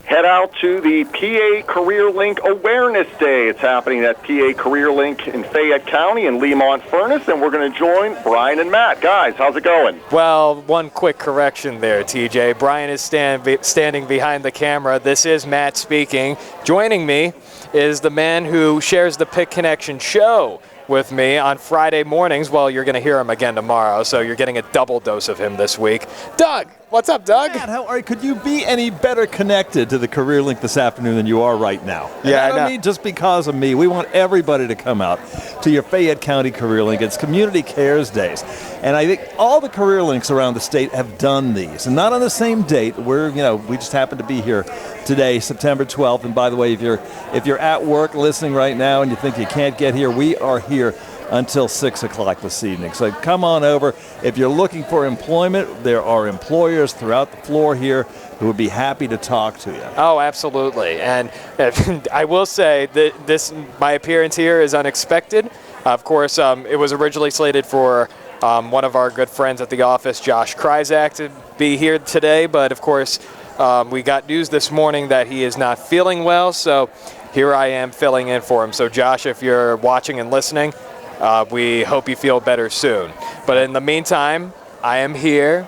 head out to the PA Career Link Awareness Day. It's happening at PA Career Link in Fayette County in Lemont Furnace, and we're going to join Brian and Matt. Guys, how's it going? Well, one quick correction there, TJ. Brian is standing behind the camera. This is Matt speaking. Joining me is the man who shares the Pick Connection show with me on Friday mornings. Well, you're going to hear him again tomorrow, so you're getting a double dose of him this week. Doug! What's up, Doug? Matt, how are you? Could you be any better connected to the Career Link this afternoon than you are right now? Yeah, I don't mean just because of me. We want everybody to come out to your Fayette County Career Link. It's Community Cares Days. And I think all the Career Links around the state have done these. And not on the same date. We just happen to be here today, September 12th. And by the way, if you're at work listening right now and you think you can't get here, we are here until 6 o'clock this evening. So come on over. If you're looking for employment, there are employers throughout the floor here who would be happy to talk to you. Oh, absolutely. And I will say that my appearance here is unexpected. Of course, it was originally slated for one of our good friends at the office, Josh Kryzak, to be here today. But of course, we got news this morning that he is not feeling well. So here I am filling in for him. So Josh, if you're watching and listening, we hope you feel better soon. But in the meantime, I am here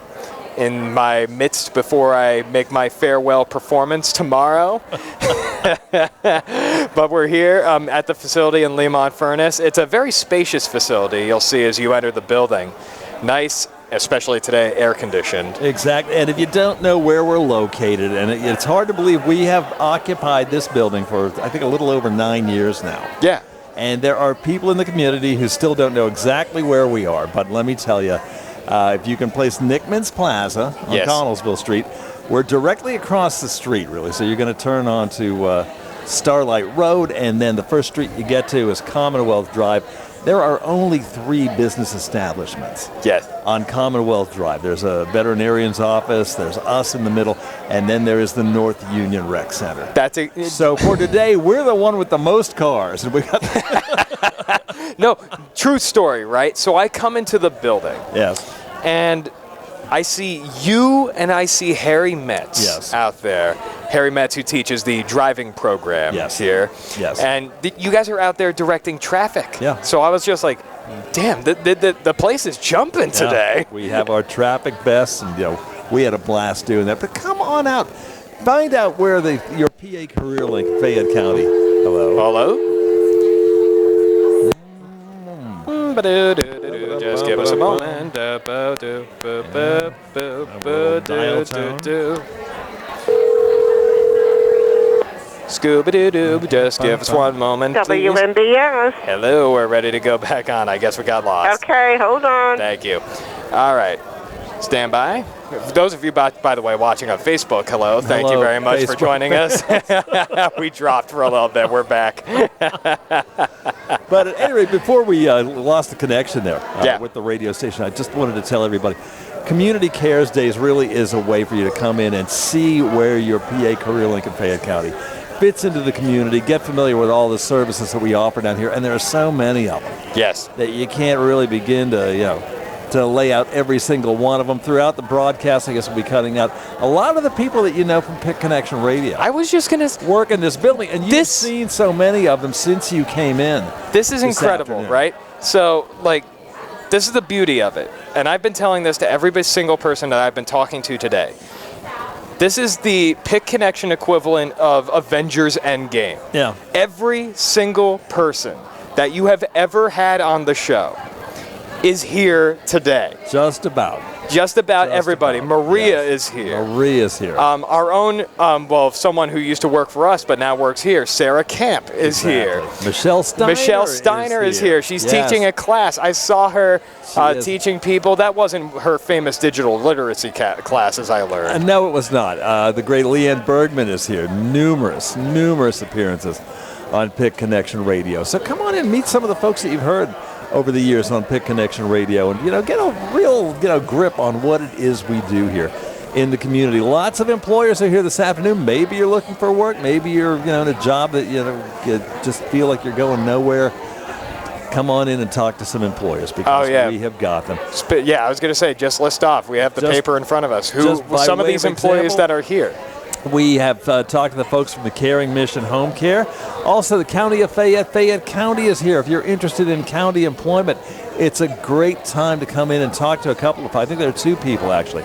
in my midst before I make my farewell performance tomorrow. But we're here at the facility in Lemont Furnace. It's a very spacious facility, you'll see as you enter the building. Nice, especially today, air-conditioned. Exactly. And if you don't know where we're located, and it's hard to believe we have occupied this building for, I think, a little over 9 years now. Yeah. And there are people in the community who still don't know exactly where we are. But let me tell you, if you can place Nickman's Plaza on Connellsville Street, we're directly across the street, really. So you're going to turn onto Starlight Road, and then the first street you get to is Commonwealth Drive. There are only 3 business establishments on Commonwealth Drive. There's a veterinarian's office, there's us in the middle, and then there is the North Union Rec Center. So for today, we're the one with the most cars. And we got No, true story, right? So I come into the building. Yes. And I see you and I see Harry Metz out there. Harry Metz, who teaches the driving program here. Yes. And you guys are out there directing traffic. Yeah. So I was just like, damn, the place is jumping today. We have our traffic vests, and we had a blast doing that. But come on out. Find out where your PA Career Link, Fayette County. Hello? Just give us a moment. Scooby-Doo-doo, just give us one moment, please. WMBS. Hello, we're ready to go back on. I guess we got lost. Okay, hold on. Thank you. All right. Stand by. For those of you, by the way, watching on Facebook, hello. Thank you very much for joining us. We dropped for a little bit. We're back. But at any rate, before we lost the connection there with the radio station, I just wanted to tell everybody, Community Cares Days really is a way for you to come in and see where your PA Career Link in Fayette County fits into the community, get familiar with all the services that we offer down here, and there are so many of them. Yes. That you can't really begin to lay out every single one of them. Throughout the broadcast, I guess we'll be cutting out a lot of the people that you know from Pick Connection Radio. I was just going to work in this building, and you've seen so many of them since you came in. This is incredible, afternoon. right? So, this is the beauty of it. And I've been telling this to every single person that I've been talking to today. This is the Pick Connection equivalent of Avengers Endgame. Yeah. Every single person that you have ever had on the show is here today. Just about. Just about everybody. Maria is here. Maria's here. Our own, someone who used to work for us but now works here, Sarah Camp, is here. Michelle Steiner is here. She's teaching a class. I saw her teaching people. That wasn't her famous digital literacy class, as I learned. No, it was not. The great Leanne Bergman is here. Numerous appearances on Pick Connection Radio. So come on in and meet some of the folks that you've heard over the years on Pick Connection Radio, and get a real grip on what it is we do here in the community. Lots of employers are here this afternoon. Maybe you're looking for work. Maybe you're in a job that you just feel like you're going nowhere. Come on in and talk to some employers because we have got them. I was going to say, just list off. We have the paper in front of us. Who some of these employees that are here? We have talked to the folks from the Caring Mission Home Care. Also, the County of Fayette. Fayette County is here. If you're interested in county employment, it's a great time to come in and talk to a couple of, I think there are 2 people actually,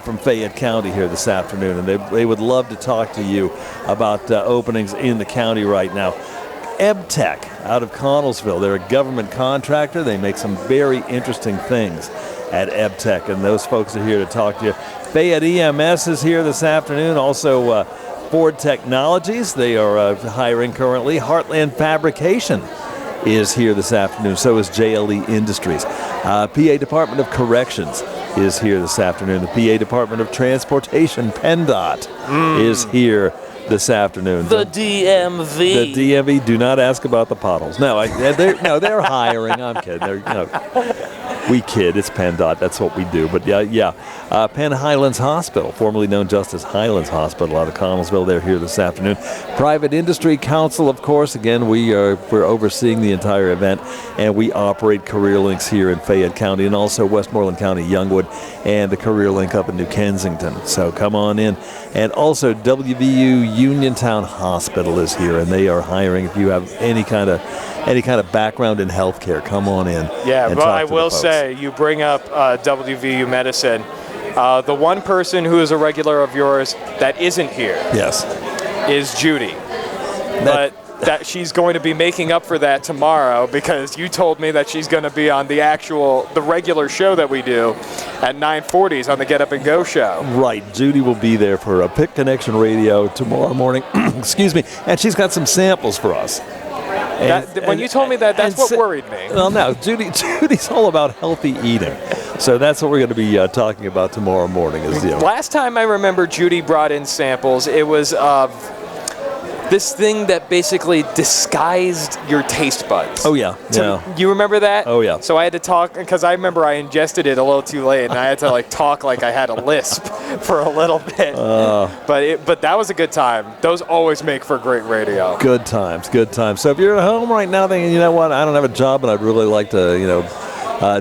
from Fayette County here this afternoon, and they would love to talk to you about openings in the county right now. EbTech out of Connellsville. They're a government contractor. They make some very interesting things at EbTech, and those folks are here to talk to you. Fayette EMS is here this afternoon. Also, Ford Technologies. They are hiring currently. Heartland Fabrication is here this afternoon. So is JLE Industries. PA Department of Corrections is here this afternoon. The PA Department of Transportation, PennDOT, is here this afternoon. The DMV. The DMV. Do not ask about the potholes. No, they're hiring. I'm kidding. We kid. It's PennDOT. That's what we do. But Penn Highlands Hospital, formerly known just as Highlands Hospital, out of Connellsville. They're here this afternoon. Private Industry Council, of course. Again, we're overseeing the entire event, and we operate career links here in Fayette County and also Westmoreland County, Youngwood, and the career link up in New Kensington. So come on in. And also WVU Uniontown Hospital is here, and they are hiring. If you have any kind of background in healthcare, come on in. Yeah, and but talk I to will the folks. say, you bring up WVU Medicine. The one person who is a regular of yours that isn't here Yes. is Judy. But that she's going to be making up for that tomorrow, because you told me that she's going to be on the regular show that we do at 9:40s on the Get Up and Go show. Right. Judy will be there for a Pick Connection Radio tomorrow morning. Excuse me. And she's got some samples for us. When you told me that, that's what worried me. Well, no, Judy's all about healthy eating. So that's what we're going to be talking about tomorrow morning. Last time I remember Judy brought in samples, it was of this thing that basically disguised your taste buds. Oh, yeah. You remember that? Oh, yeah. So I had to talk, because I remember I ingested it a little too late, and I had to talk like I had a lisp for a little bit. But that was a good time. Those always make for great radio. Good times. So if you're at home right now thinking, you know what, I don't have a job and I'd really like to,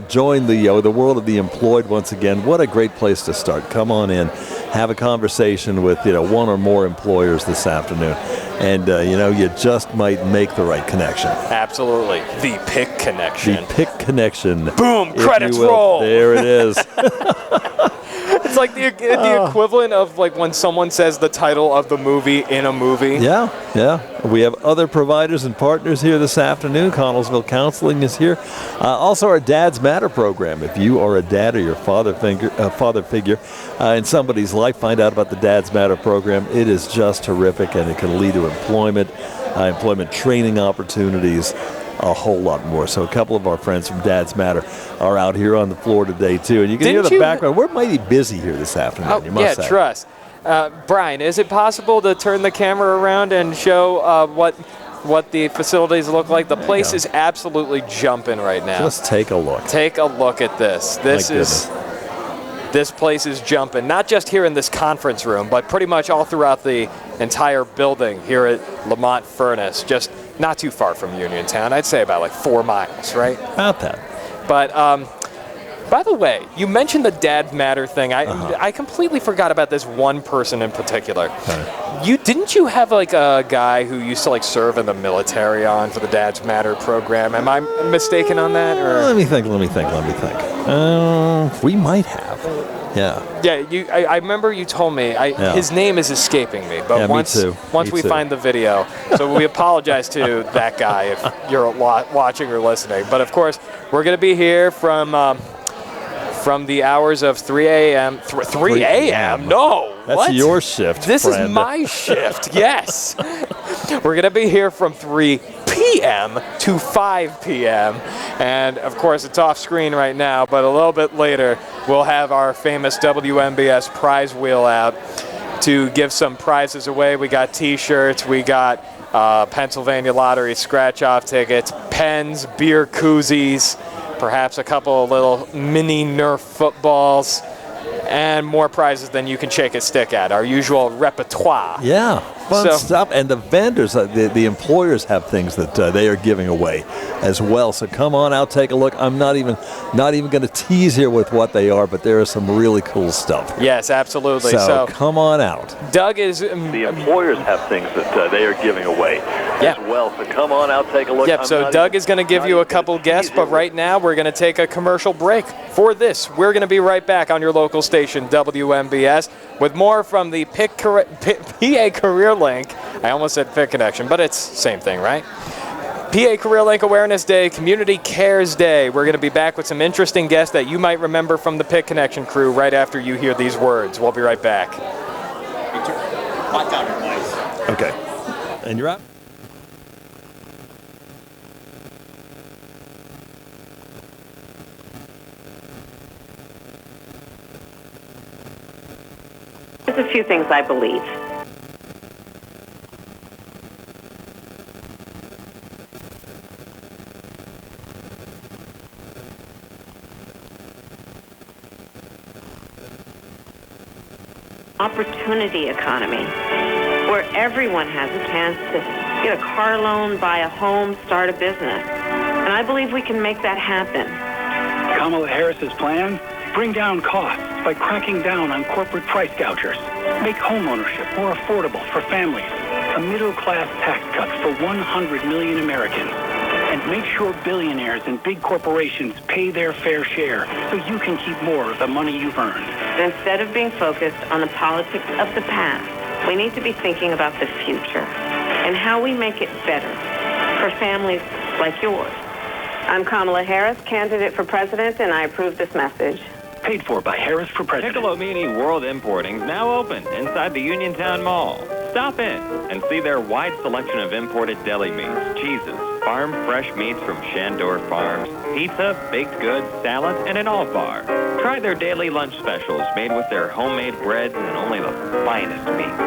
join the world of the employed once again, what a great place to start. Come on in. Have a conversation with, one or more employers this afternoon. And, you just might make the right connection. Absolutely. The Pick Connection. The Pick Connection. Boom, credits roll. There it is. It's like the equivalent of when someone says the title of the movie in a movie. Yeah. We have other providers and partners here this afternoon. Connellsville Counseling is here. Also, our Dads Matter program. If you are a dad or your father figure in somebody's life, find out about the Dads Matter program. It is just terrific, and it can lead to employment training opportunities, a whole lot more. So a couple of our friends from Dads Matter are out here on the floor today, too. And you can hear the background. We're mighty busy here this afternoon, you must say. Trust. Brian, is it possible to turn the camera around and show what the facilities look like? The place is absolutely jumping right now. Just take a look. Take a look at this. This place is jumping, not just here in this conference room, but pretty much all throughout the entire building here at Lamont Furnace, just not too far from Uniontown. I'd say about 4 miles, right? About that. But by the way, you mentioned the Dad Matter thing. I completely forgot about this one person in particular. Didn't you have a guy who used to serve in the military for the Dads Matter program? Am I mistaken on that? Or? Let me think. We might have. Yeah. Yeah. I remember you told me. His name is escaping me. But once we find the video, so we apologize to that guy if you're watching or listening. But of course, we're going to be here from the hours of 3 a.m. 3 a.m. No. That's what? your shift. This is my shift. Yes. We're going to be here from 3 p.m. to 5 p.m. And, of course, it's off screen right now, but a little bit later we'll have our famous WMBS prize wheel out to give some prizes away. We got T-shirts. We got Pennsylvania Lottery scratch-off tickets, pens, beer koozies, perhaps a couple of little mini Nerf footballs, and more prizes than you can shake a stick at. Our usual repertoire. Yeah. fun stuff, and the vendors, the employers have things that they are giving away as well. So come on out, take a look. I'm not even going to tease here with what they are, but there is some really cool stuff. Yes, absolutely. So come on out. Doug is... the employers have things that they are giving away as well. So come on out, take a look. Yep, so Doug is going to give you a couple guests, but right now we're going to take a commercial break for this. We're going to be right back on your local station, WMBS, with more from the PA Career Link. I almost said Pick Connection, but it's same thing, right? PA Career Link Awareness Day, Community Cares Day. We're going to be back with some interesting guests that you might remember from the Pick Connection crew right after you hear these words. We'll be right back. Okay. And you're up. There's a few things I believe. Opportunity economy, where everyone has a chance to get a car loan, buy a home, start a business. And I believe we can make that happen. Kamala Harris's plan? Bring down costs by cracking down on corporate price gougers. Make home ownership more affordable for families. A middle-class tax cut for 100 million Americans. And make sure billionaires and big corporations pay their fair share so you can keep more of the money you've earned. And instead of being focused on the politics of the past, we need to be thinking about the future and how we make it better for families like yours. I'm Kamala Harris, candidate for president, and I approve this message. Paid for by Harris for President. Piccolomini World Importing is now open inside the Uniontown Mall. Stop in and see their wide selection of imported deli meats, cheeses, farm fresh meats from Shandor Farms, pizza, baked goods, salads, and an olive bar. Try their daily lunch specials made with their homemade breads and only the finest meats.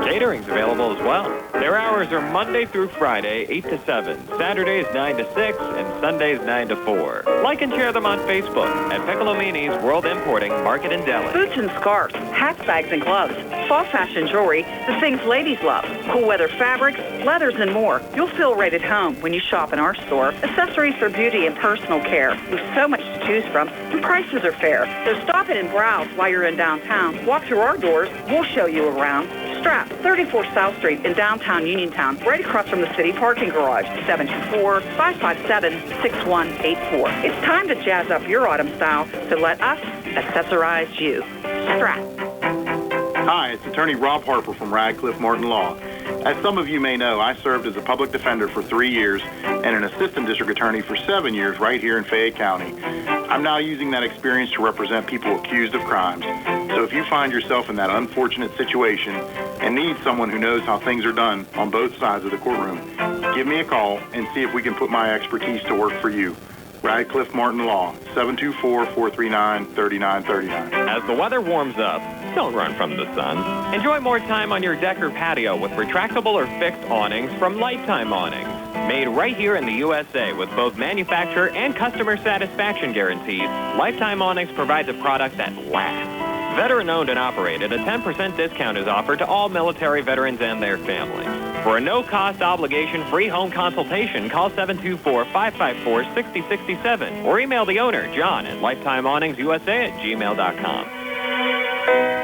Catering's available as well. Their hours are Monday through Friday, 8 to 7, Saturdays 9 to 6, and Sundays 9 to 4. Like and share them on Facebook at Piccolomini's World Importing Market and Deli. Boots and scarves, hats, bags, and gloves, fall fashion jewelry, the things ladies love, cool weather fabrics, leathers, and more. You'll feel right at home when you shop in our store. Accessories for beauty and personal care. With so much to choose from, and prices are fair. So stop in and browse while you're in downtown. Walk through our doors. We'll show you around. Strap, 34 South Street in downtown Uniontown, right across from the city parking garage, 724-557-6184. It's time to jazz up your autumn style, so let us accessorize you. Strap. Hi, it's attorney Rob Harper from Radcliffe Martin Law. As some of you may know, I served as a public defender for 3 years and an assistant district attorney for 7 years right here in Fayette County. I'm now using that experience to represent people accused of crimes. So if you find yourself in that unfortunate situation and need someone who knows how things are done on both sides of the courtroom, give me a call and see if we can put my expertise to work for you. Radcliffe Martin Law, 724-439-3939. As the weather warms up, don't run from the sun. Enjoy more time on your deck or patio with retractable or fixed awnings from Lifetime Awnings. Made right here in the USA with both manufacturer and customer satisfaction guarantees, Lifetime Awnings provides a product that lasts. Veteran-owned and operated, a 10% discount is offered to all military veterans and their families. For a no-cost obligation free home consultation, call 724-554-6067 or email the owner, John, at lifetimeawningsusa@gmail.com.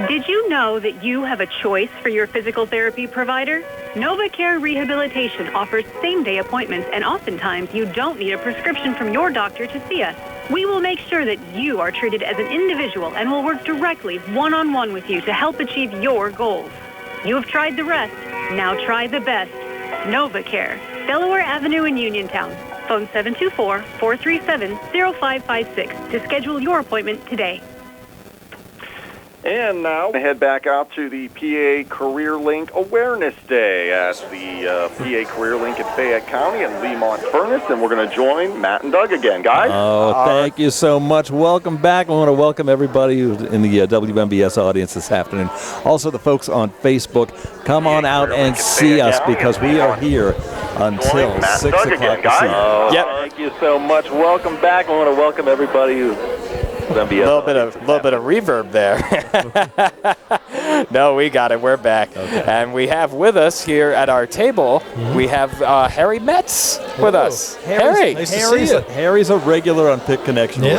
Did you know that you have a choice for your physical therapy provider? NovaCare Rehabilitation offers same-day appointments, and oftentimes you don't need a prescription from your doctor to see us. We will make sure that you are treated as an individual and will work directly one-on-one with you to help achieve your goals. You have tried the rest. Now try the best. NovaCare, Delaware Avenue in Uniontown. Phone 724-437-0556 to schedule your appointment today. And now we head back out to the PA Career Link Awareness Day at the PA Career Link in Fayette County and Lemont Furnace, and we're going to join Matt and Doug again, guys. Oh, thank you so much. Welcome back. I want to welcome everybody who's in the WMBS audience this afternoon. Also, the folks on Facebook, come on out and see us because we are here until 6 o'clock this evening. Yep. Thank you so much. Welcome back. I want to welcome everybody who. A little bit of reverb there. No, we got it. We're back. Okay. And we have with us here at our table, we have Harry Metz with us. Harry. Nice to see you. Harry's a regular on Pick Connection Radio.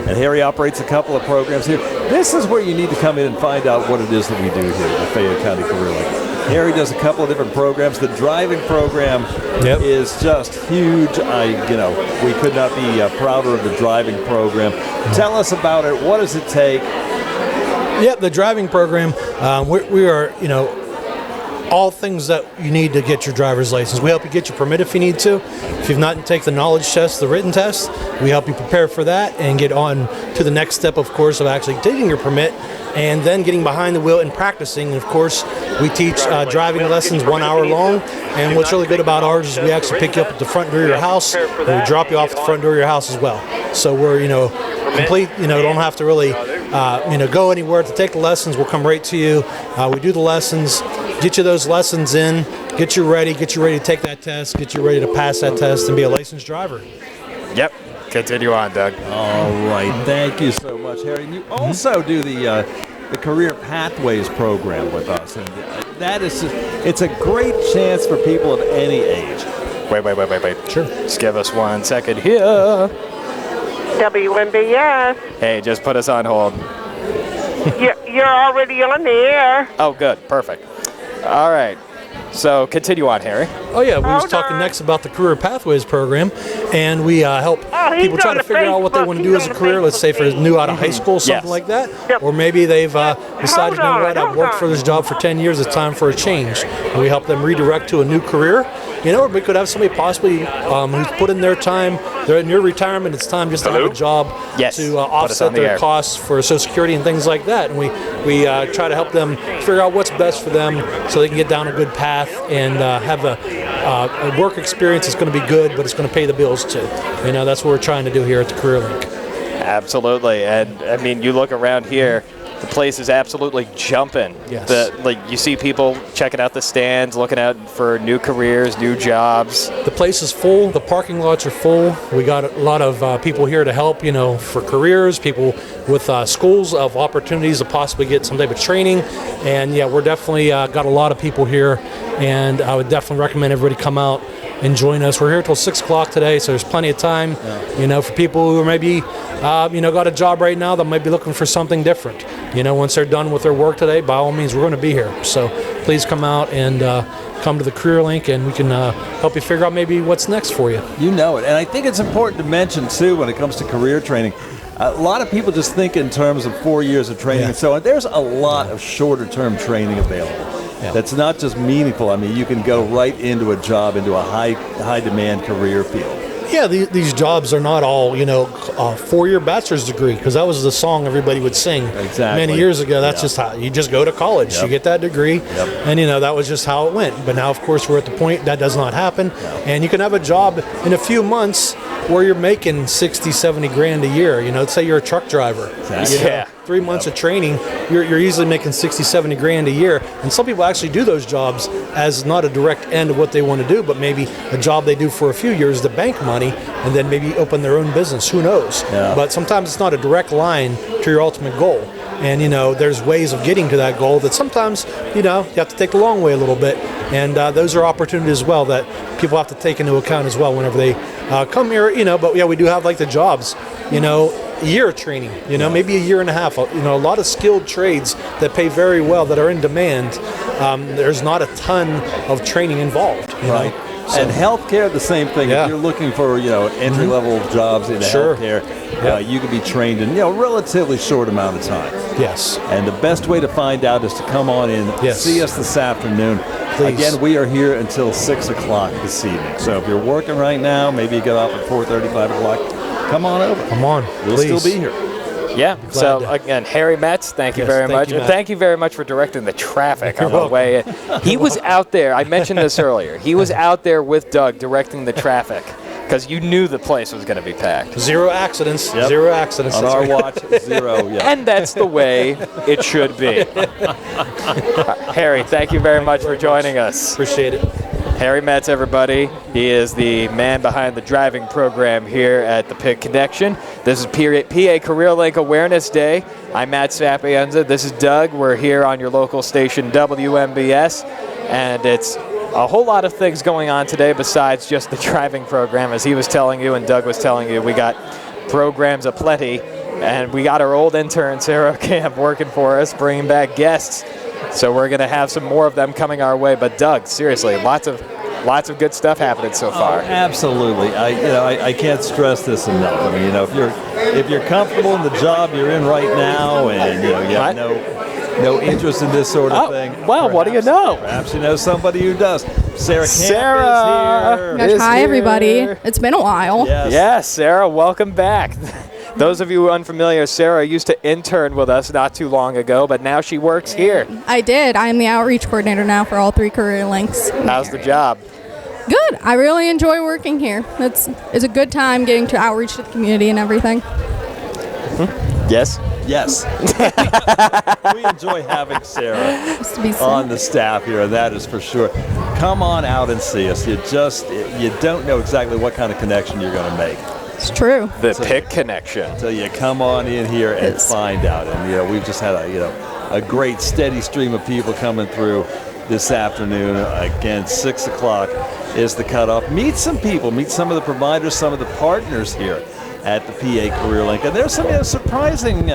And Harry operates a couple of programs here. This is where you need to come in and find out what it is that we do here at the Fayette County Career Link. Harry does a couple of different programs. The driving program is just huge. We could not be prouder of the driving program. Tell us about it. What does it take? Yeah, the driving program, we are, all things that you need to get your driver's license. We help you get your permit if you need to. If you've not taken the knowledge test, the written test, we help you prepare for that and get on to the next step, of course, of actually taking your permit and then getting behind the wheel and practicing. And of course, we teach driving lessons 1 hour long. And what's really good about ours is we actually pick you up at the front door of your house and we drop you off at the front door of your house as well. So we're, complete, don't have to really, go anywhere to take the lessons. We'll come right to you. We do the lessons, get you those lessons in, get you ready to take that test, get you ready to pass that test and be a licensed driver. Yep. Continue on, Doug. All right. Thank you so much, Harry. You also do the Career Pathways program with us. And that is it's a great chance for people of any age. Wait. Sure. Just give us 1 second here. WNBS. Hey, just put us on hold. You're already on the air. Oh, good. Perfect. All right. So continue on, Harry. Oh, yeah. We was talking next about the Career Pathways program, and we help people try to figure out what they want to do as a career. Let's say if they're new out of high school, something like that. Or maybe they've decided, I've worked for this job for 10 years, it's time for a change. And we help them redirect to a new career. Or we could have somebody possibly who's put in their time, they're in your retirement, it's time just to have a job to offset their costs for Social Security and things like that. And we try to help them figure out what's best for them so they can get down a good path and have a work experience that's going to be good, but it's going to pay the bills too. That's what we're trying to do here at the Career Link. Absolutely. And I mean, you look around here, the place is absolutely jumping. Yes. You see people checking out the stands, looking out for new careers, new jobs. The place is full. The parking lots are full. We got a lot of people here to help, for careers, people with schools of opportunities to possibly get some type of training. And yeah, we're definitely got a lot of people here, and I would definitely recommend everybody come out and join us. We're here till 6 o'clock today, so there's plenty of time, for people who maybe, got a job right now that might be looking for something different. Once they're done with their work today, by all means, we're going to be here. So please come out and come to the Career Link, and we can help you figure out maybe what's next for you. You know it. And I think it's important to mention, too, when it comes to career training, a lot of people just think in terms of 4 years of training and so on. There's a lot of shorter-term training available. That's not just meaningful. I mean, you can go right into a job, into a high-demand career field. Yeah, these jobs are not all, a 4-year bachelor's degree, because that was the song everybody would sing many years ago. That's just how you just go to college. You get that degree, and, that was just how it went. But now, of course, we're at the point that does not happen, and you can have a job in a few months where you're making 60, 70 grand a year. Let's say you're a truck driver. 3 months of training, you're easily making 60, 70 grand a year. And some people actually do those jobs as not a direct end of what they want to do, but maybe a job they do for a few years to bank money and then maybe open their own business. Who knows? But sometimes it's not a direct line to your ultimate goal. And, there's ways of getting to that goal that sometimes, you have to take the long way a little bit. And those are opportunities as well that people have to take into account as well whenever they come here, But, we do have, like, the jobs, a year of training, maybe a year and a half. A lot of skilled trades that pay very well, that are in demand. There's not a ton of training involved. Right. So, and healthcare, the same thing. If you're looking for, entry-level jobs in healthcare, you can be trained in, a relatively short amount of time. Yes. And the best way to find out is to come on in, see us this afternoon. Please. Again, we are here until 6 o'clock this evening. So if you're working right now, maybe you get off at 4:30, 5 o'clock, come on over. Come on. We'll still be here. Yeah. So again, Harry Metz, thank you very much. And thank you very much for directing the traffic on the way in. He was out there. I mentioned this earlier. He was out there with Doug directing the traffic because you knew the place was going to be packed. Zero accidents. Zero accidents. On our watch, zero. And that's the way it should be. Harry, thank you very much for joining us. Appreciate it. Harry Metz, everybody. He is the man behind the driving program here at the Pitt Connection. This is PA Career Link Awareness Day. I'm Matt Sapienza. This is Doug. We're here on your local station, WMBS, and it's a whole lot of things going on today besides just the driving program. As he was telling you and Doug was telling you, we got programs aplenty, and we got our old intern, Sarah Camp, working for us, bringing back guests. So we're going to have some more of them coming our way. But Doug, seriously, lots of good stuff happening so far. Oh, absolutely. I can't stress this enough. I mean, if you're comfortable in the job you're in right now, and you have no interest in this sort of thing. Well, what do you know? Perhaps you know somebody who does. Sarah Camp is here. Hi, everybody. It's been a while. Yes, Sarah, welcome back. Those of you who are unfamiliar, Sarah used to intern with us not too long ago, but now she works here. I did. I'm the outreach coordinator now for all 3 career links. How's the job? Good. I really enjoy working here. It's a good time getting to outreach to the community and everything. Yes? Yes. We enjoy having Sarah on the staff here, and that is for sure. Come on out and see us. You don't know exactly what kind of connection you're going to make. It's true. The Pitt Connection. So you come on in here and find out. And we've just had a great steady stream of people coming through this afternoon. Again, 6 o'clock is the cutoff. Meet some people. Meet some of the providers, some of the partners here at the PA Career Link. And there's some surprising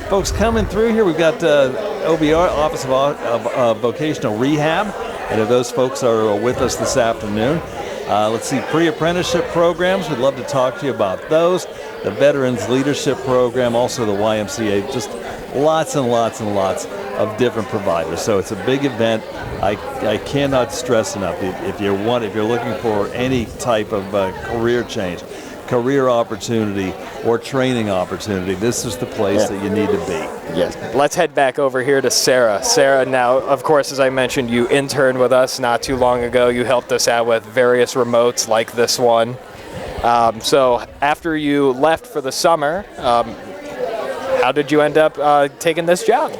folks coming through here. We've got OBR, Office of Vocational Rehab. And if those folks are with us this afternoon. Let's see, pre-apprenticeship programs. We'd love to talk to you about those. The Veterans Leadership Program, also the YMCA. Just lots and lots and lots of different providers. So it's a big event. I cannot stress enough. If you're looking for any type of career change, career opportunity, or training opportunity, this is the place that you need to be. Yes. Let's head back over here to Sarah. Sarah, now, of course, as I mentioned, you interned with us not too long ago. You helped us out with various remotes like this one. So after you left for the summer, how did you end up taking this job?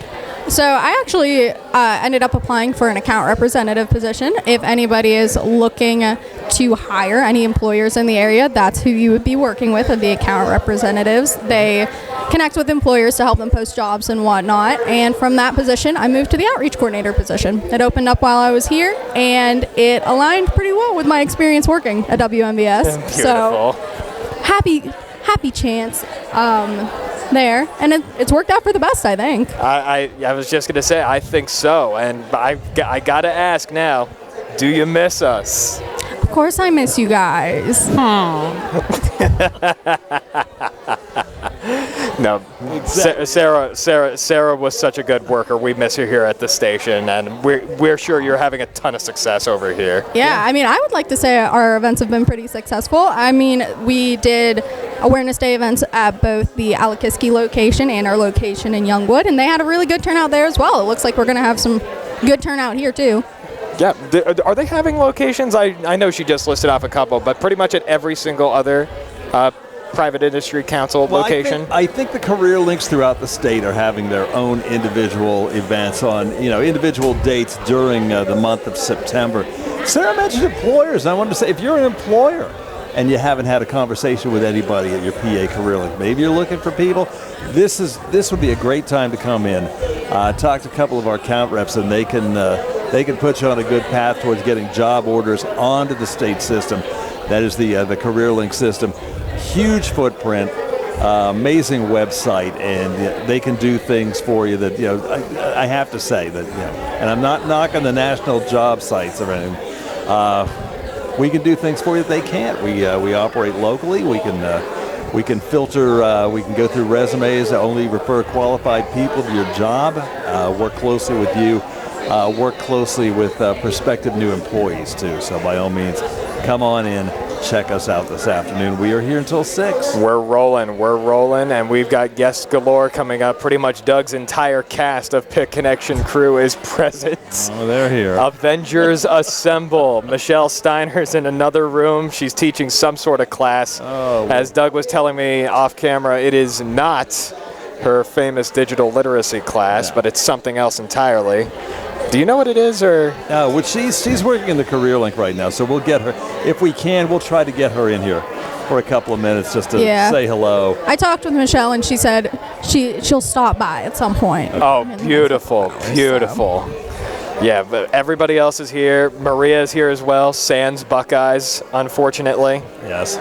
So I actually ended up applying for an account representative position. If anybody is looking to hire any employers in the area, that's who you would be working with, the account representatives. They connect with employers to help them post jobs and whatnot. And from that position, I moved to the outreach coordinator position. It opened up while I was here, and it aligned pretty well with my experience working at WMBS. Beautiful. So happy chance. There, and it's worked out for the best, I think. I was just going to say, I think so, and I got to ask now, do you miss us? Of course I miss you guys. No, exactly. Sarah was such a good worker. We miss her here at the station, and we're sure you're having a ton of success over here. Yeah, I mean, I would like to say our events have been pretty successful. I mean, we did Awareness Day events at both the Alakiski location and our location in Youngwood, and they had a really good turnout there as well. It looks like we're going to have some good turnout here, too. Yeah, are they having locations? I know she just listed off a couple, but pretty much at every single other private industry council location? I think the career links throughout the state are having their own individual events on, individual dates during the month of September. Sarah mentioned employers. I wanted to say, if you're an employer and you haven't had a conversation with anybody at your PA career link, maybe you're looking for people, this would be a great time to come in, talk to a couple of our account reps, and they can put you on a good path towards getting job orders onto the state system. That is the career link system. Huge footprint, amazing website, and they can do things for you that I have to say that and I'm not knocking the national job sites or anything. We can do things for you that they can't. We operate locally. We can filter. We can go through resumes that only refer qualified people to your job. Work closely with you. Work closely with prospective new employees too. So by all means, come on in. Check us out this afternoon. We are here until 6. We're rolling, and we've got guests galore coming up. Pretty much Doug's entire cast of Pitt Connection crew is present. Oh, they're here. Avengers Assemble. Michelle Steiner's in another room. She's teaching some sort of class. As Doug was telling me off camera, it is not her famous digital literacy class, but it's something else entirely. Do you know what it is, or? No, well, she's working in the Career Link right now, so we'll get her. If we can, we'll try to get her in here for a couple of minutes just to say hello. I talked with Michelle, and she said she'll stop by at some point. Oh, beautiful, beautiful. Yeah, but everybody else is here. Maria is here as well. Sans Buckeyes, unfortunately. Yes.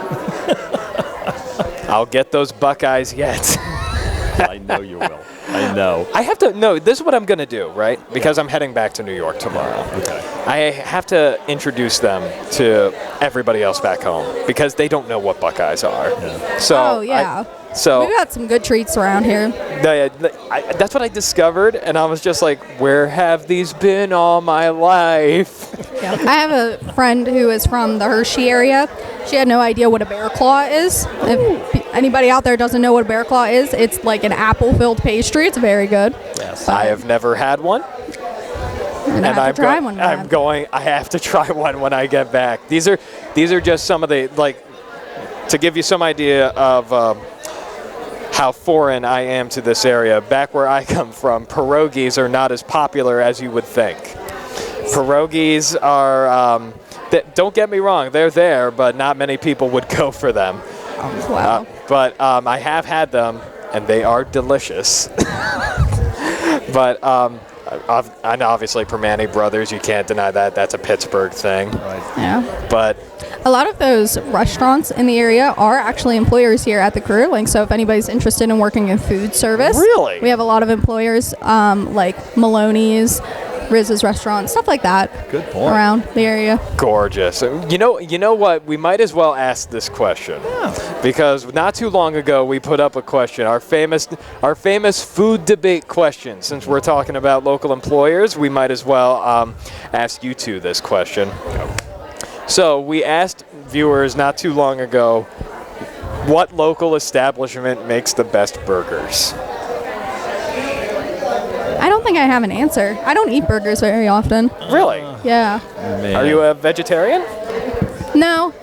I'll get those Buckeyes yet. I know you will. I know. I have to, no, this is what I'm going to do, right? Because I'm heading back to New York tomorrow. Okay. I have to introduce them to everybody else back home because they don't know what Buckeyes are. Yeah. So, we've got some good treats around here. That's what I discovered, and I was just like, where have these been all my life? Yeah. I have a friend who is from the Hershey area. She had no idea what a bear claw is. If anybody out there doesn't know what a bear claw is, it's like an apple-filled pastry. It's very good. Yes. I have never had one. And I have to try one. I have to try one when I get back. These are just some of the, like, to give you some idea of how foreign I am to this area. Back where I come from, pierogies are not as popular as you would think. Pierogies are, don't get me wrong, they're there, but not many people would go for them. Oh, wow. But I have had them, and they are delicious. But and obviously Permane Brothers, you can't deny that. That's a Pittsburgh thing. Right. Yeah. But a lot of those restaurants in the area are actually employers here at the Career Link. So if anybody's interested in working in food service, really, we have a lot of employers like Maloney's, Riz's Restaurant, stuff like that. Good point. Around the area. Gorgeous. You know what? We might as well ask this question. Yeah. Because not too long ago we put up a question, our famous food debate question. Since we're talking about local employers, we might as well ask you two this question. So we asked viewers not too long ago, what local establishment makes the best burgers? I don't think I have an answer. I don't eat burgers very often. Really? Yeah. Man. Are you a vegetarian? No.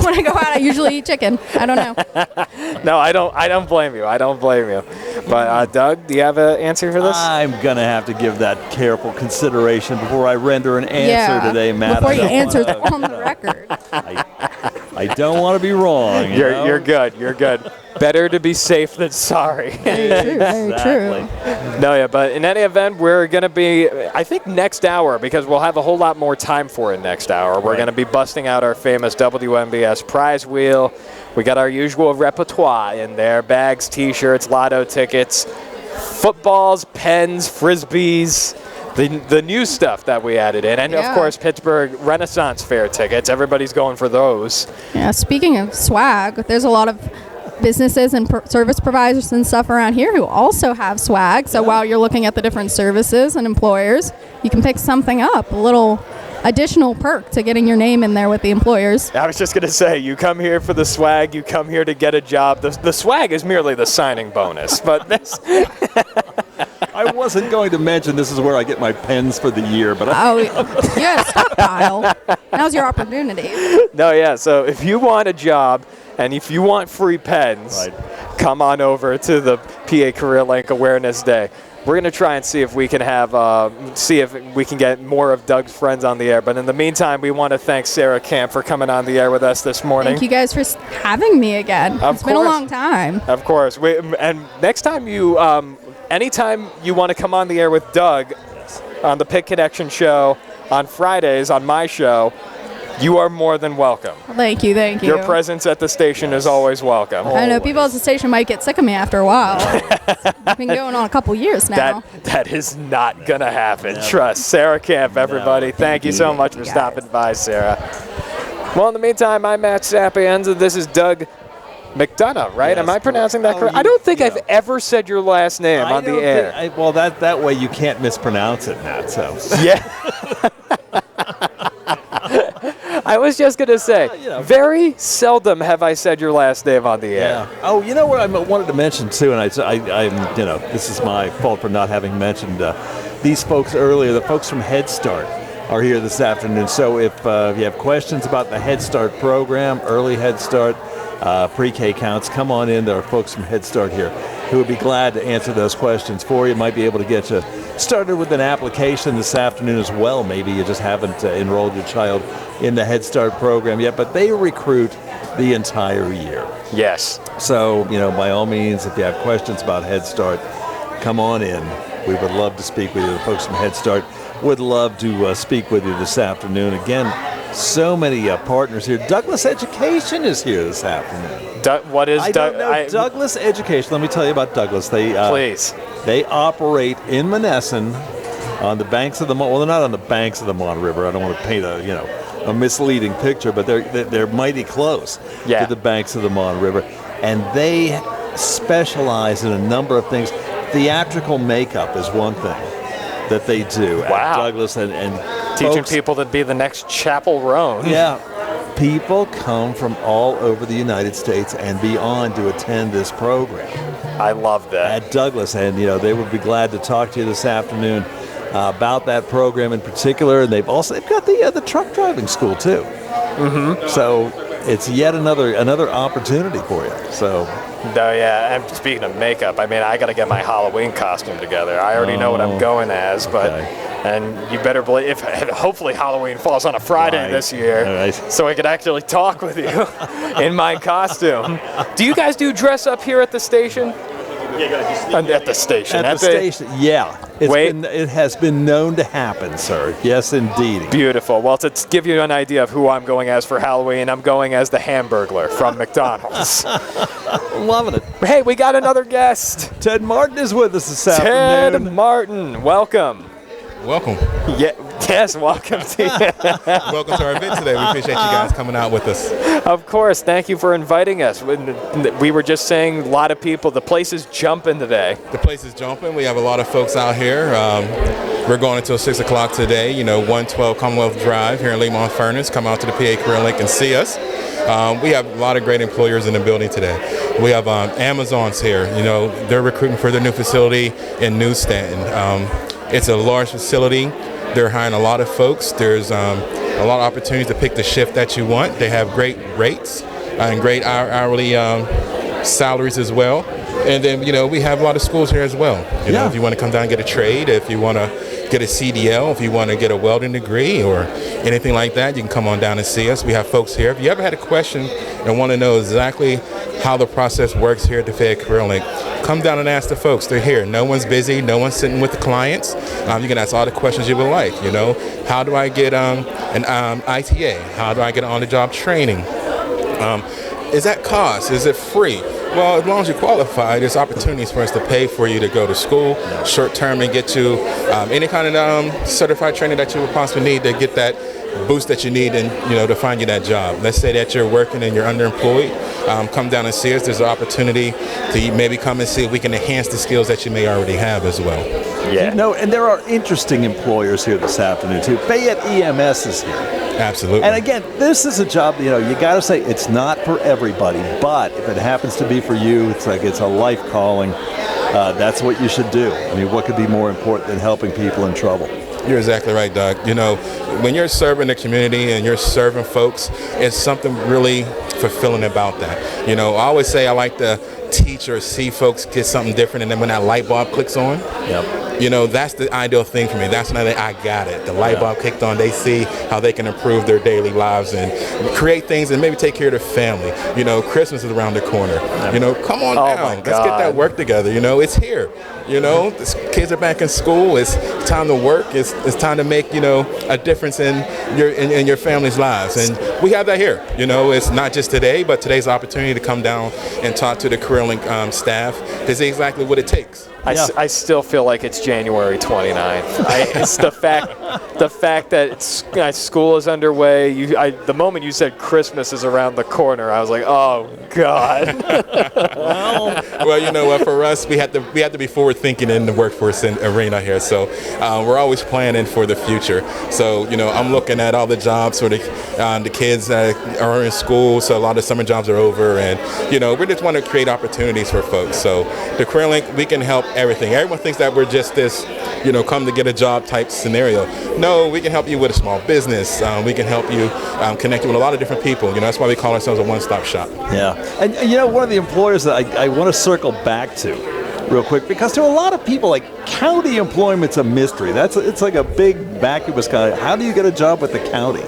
When I go out, I usually eat chicken. I don't know. No, I don't blame you. I don't blame you. But Doug, do you have an answer for this? I'm going to have to give that careful consideration before I render an answer today, Matt. Before you answer on the record. I don't want to be wrong. You're good. You're good. Better to be safe than sorry. Very true. Very true. No, yeah, but in any event, we're going to be, I think, next hour, because we'll have a whole lot more time for it next hour. We're going to be busting out our famous WMBS prize wheel. We got our usual repertoire in there: bags, T-shirts, lotto tickets, footballs, pens, frisbees. The new stuff that we added in, and of course Pittsburgh Renaissance Fair tickets. Everybody's going for those. Yeah, speaking of swag, there's a lot of businesses and service providers and stuff around here who also have swag. So while you're looking at the different services and employers, you can pick something up, a little additional perk to getting your name in there with the employers. I was just going to say, you come here for the swag, you come here to get a job. The swag is merely the signing bonus, but this... I wasn't going to mention this is where I get my pens for the year, but you had a stockpile. Now's your opportunity. No, yeah, so if you want a job and if you want free pens, come on over to the PA Career Link Awareness Day. We're going to try and see if we can get more of Doug's friends on the air. But in the meantime, we want to thank Sarah Camp for coming on the air with us this morning. Thank you guys for having me again. It's been a long time. Of course. And next time anytime you want to come on the air with Doug on the Pit Connection show on Fridays on my show, you are more than welcome. Thank you. Your presence at the station is always welcome. I know people at the station might get sick of me after a while. It's been going on a couple years now. That is not going to happen. Trust. Sarah Camp, everybody. Thank you so much for stopping by, Sarah. Well, in the meantime, I'm Matt Sapienza. This is Doug McDonough, right? Am I pronouncing that correct? I don't think I've ever said your last name on the air. Well, that way you can't mispronounce it, Matt. So yeah. I was just going to say, very seldom have I said your last name on the air. Yeah. Oh, you know what I wanted to mention too, and I'm this is my fault for not having mentioned these folks earlier. The folks from Head Start are here this afternoon. So if you have questions about the Head Start program, early Head Start, pre-K counts, come on in. There are folks from Head Start here who would be glad to answer those questions for you. Might be able to get you started with an application this afternoon as well. Maybe you just haven't enrolled your child in the Head Start program yet, but they recruit the entire year. Yes. So, by all means, if you have questions about Head Start, come on in. We would love to speak with you. The folks from Head Start would love to speak with you this afternoon. Again, so many partners here. Douglas Education is here this afternoon. What is Douglas Education. Let me tell you about Douglas. Please. They operate in Monessen on the banks of the Mon. Well, they're not on the banks of the Mon River. I don't want to paint a misleading picture, but they're mighty close to the banks of the Mon River, and they specialize in a number of things. Theatrical makeup is one thing that they do at Douglas, and teaching folks, people to be the next Chapel Roan. Yeah. People come from all over the United States and beyond to attend this program. I love that. At Douglas, and they would be glad to talk to you this afternoon about that program in particular. And they've got the truck driving school too. Mm-hmm. So it's yet another opportunity for you. So. No, yeah, and speaking of makeup, I got to get my Halloween costume together. I already know what I'm going as, but and you better believe, hopefully Halloween falls on a Friday this year, so I could actually talk with you in my costume. Do you guys do dress up here at the station? At the station. At the station, yeah. It has been known to happen, sir. Yes, indeed. Beautiful. Well, to give you an idea of who I'm going as for Halloween, I'm going as the Hamburglar from McDonald's. Loving it. Hey, we got another guest. Ted Martin is with us this afternoon. Ted Martin, welcome. Welcome. Yes, welcome to you. Welcome to our event today. We appreciate you guys coming out with us. Of course. Thank you for inviting us. We were just saying, a lot of people, the place is jumping today. The place is jumping. We have a lot of folks out here. We're going until 6 o'clock today, 112 Commonwealth Drive here in Lemont Furnace. Come out to the PA Career Link and see us. We have a lot of great employers in the building today. We have Amazon's here. They're recruiting for their new facility in New Stanton. It's a large facility. They're hiring a lot of folks. There's a lot of opportunities to pick the shift that you want. They have great rates and great hourly salaries as well. And then, we have a lot of schools here as well. If you want to come down and get a trade, if you want to get a CDL, if you want to get a welding degree or anything like that, you can come on down and see us. We have folks here. If you ever had a question and want to know exactly how the process works here at the Fayette Career Link, come down and ask the folks. They're here. No one's busy. No one's sitting with the clients. You can ask all the questions you would like. How do I get an ITA? How do I get on-the-job training? Is that cost? Is it free? Well, as long as you qualify, there's opportunities for us to pay for you to go to school short term and get you any kind of certified training that you would possibly need to get that boost that you need and to find you that job. Let's say that you're working and you're underemployed. Come down and see us. There's an opportunity to maybe come and see if we can enhance the skills that you may already have as well. Yeah. And there are interesting employers here this afternoon too. Fayette EMS is here. Absolutely. And again, this is a job, you got to say it's not for everybody, but if it happens to be for you, it's a life calling. That's what you should do. What could be more important than helping people in trouble? You're exactly right, Doug. When you're serving the community and you're serving folks, it's something really fulfilling about that. I always say I like to teach or see folks get something different, and then when that light bulb clicks on, that's the ideal thing for me. That's when I got it. The light bulb clicked on. They see how they can improve their daily lives and create things and maybe take care of their family. Christmas is around the corner. Come on down. Let's get that work together. It's here. The kids are back in school. It's time to work. It's time to make a difference in your family's lives, and we have that here. It's not just today, but today's opportunity to come down and talk to the Career Link staff to see exactly what it takes. I still feel like it's January 29th. It's the fact that school is underway. The moment you said Christmas is around the corner, I was like, oh God. Well, you know what? For us, we have to be forward thinking in the workforce arena here. So we're always planning for the future. So I'm looking at all the jobs for the kids that are in school. So a lot of summer jobs are over, and we just want to create opportunities for folks. So the Career Link, we can help everything. Everyone thinks that we're just this, come to get a job type scenario. No, we can help you with a small business. We can help you connect with a lot of different people. That's why we call ourselves a one-stop shop. Yeah. And one of the employers that I want to circle back to real quick, because to a lot of people, like, county employment's a mystery. It's like a big vacuous kind of, how do you get a job with the county?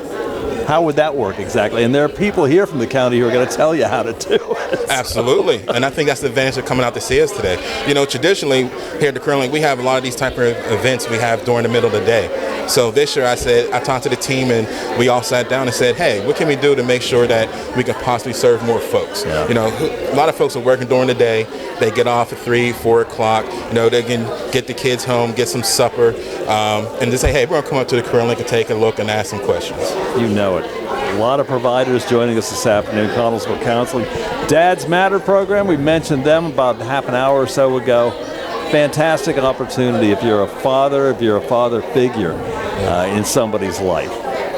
How would that work exactly? And there are people here from the county who are going to tell you how to do it. Absolutely. And I think that's the advantage of coming out to see us today. You know, traditionally here at the Career Link, we have a lot of these type of events we have during the middle of the day. So this year I talked to the team and we all sat down and said, hey, what can we do to make sure that we can possibly serve more folks? Yeah. You know, a lot of folks are working during the day. They get off at 3, 4 o'clock. You know, they can get the kids home, get some supper, and just say, hey, we're going to come up to the Career Link and take a look and ask some questions. You know it. A lot of providers joining us this afternoon. Connellsville Counseling. Dads Matter program, we mentioned them about half an hour or so ago. Fantastic opportunity if you're a father figure in somebody's life.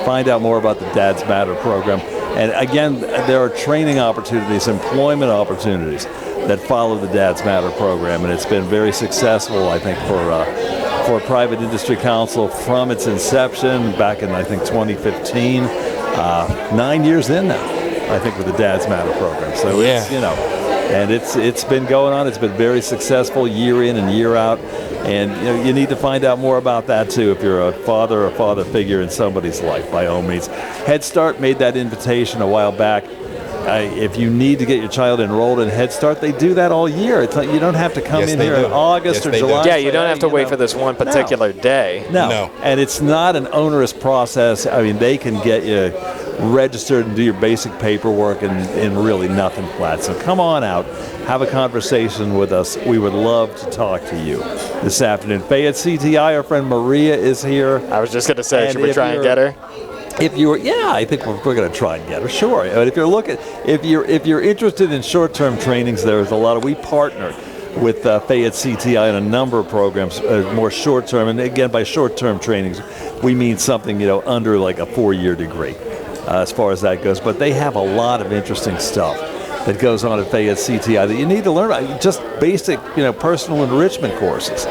Find out more about the Dads Matter program. And again, there are training opportunities, employment opportunities that follow the Dads Matter program, and it's been very successful, I think, for Private Industry Council from its inception back in, I think, 2015. 9 years in now, I think, with the Dads Matter program. So it's, you know, and it's been going on. It's been very successful year in and year out. And you know, you need to find out more about that too if you're a father figure in somebody's life, by all means. Head Start made that invitation a while back. If you need to get your child enrolled in Head Start, they do that all year. It's like you don't have to come in here in August or July. Yeah, you don't have to wait for this one particular day. No. And it's not an onerous process. I mean, they can get you registered and do your basic paperwork in really nothing flat. So come on out, have a conversation with us. We would love to talk to you this afternoon. Fayette CTI, our friend Maria is here. I was just going to say, should we try and get her? If you were, I think we're going to try and get her. Sure. But if you're interested in short-term trainings, there's a lot of. We partner with Fayette CTI on a number of programs, more short-term, and again, by short-term trainings, we mean something under like a 4-year degree, as far as that goes. But they have a lot of interesting stuff that goes on at Fayette CTI that you need to learn about. Just basic, personal enrichment courses,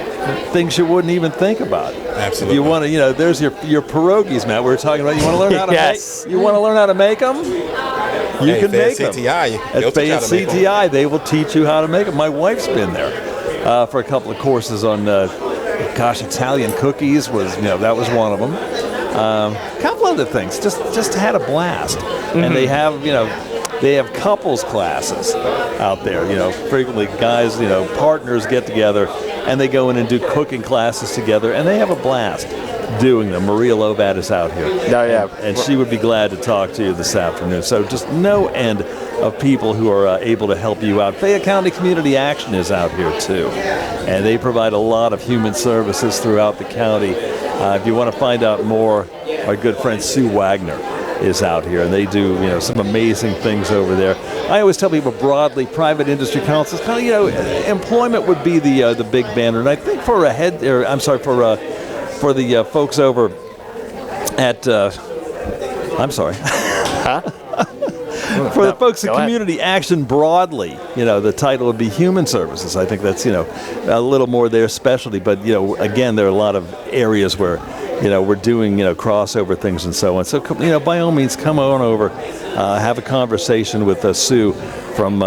things you wouldn't even think about. Absolutely. You want to, there's your pierogies, Matt. We were talking about. You want to learn how to yes. make. You want to learn how to make them. You can make them. CTI, at Fayette CTI, they will teach you how to make them. My wife's been there for a couple of courses on, Italian cookies was, that was one of them. A couple other things. Just had a blast. Mm-hmm. And they have, they have couples classes out there. Frequently guys, partners get together and they go in and do cooking classes together, and they have a blast doing them. Maria Lobat is out here. Oh, yeah. And she would be glad to talk to you this afternoon. So just no end of people who are able to help you out. Fayette County Community Action is out here too, and they provide a lot of human services throughout the county. If you want to find out more, our good friend Sue Wagner is out here, and they do some amazing things over there. I always tell people broadly, private industry councils, employment would be the big banner, and I think for the folks over at for the folks at Community Action broadly, the title would be Human Services. I think that's a little more their specialty, but again, there are a lot of areas where we're doing crossover things and so on. So by all means, come on over, have a conversation with Sue from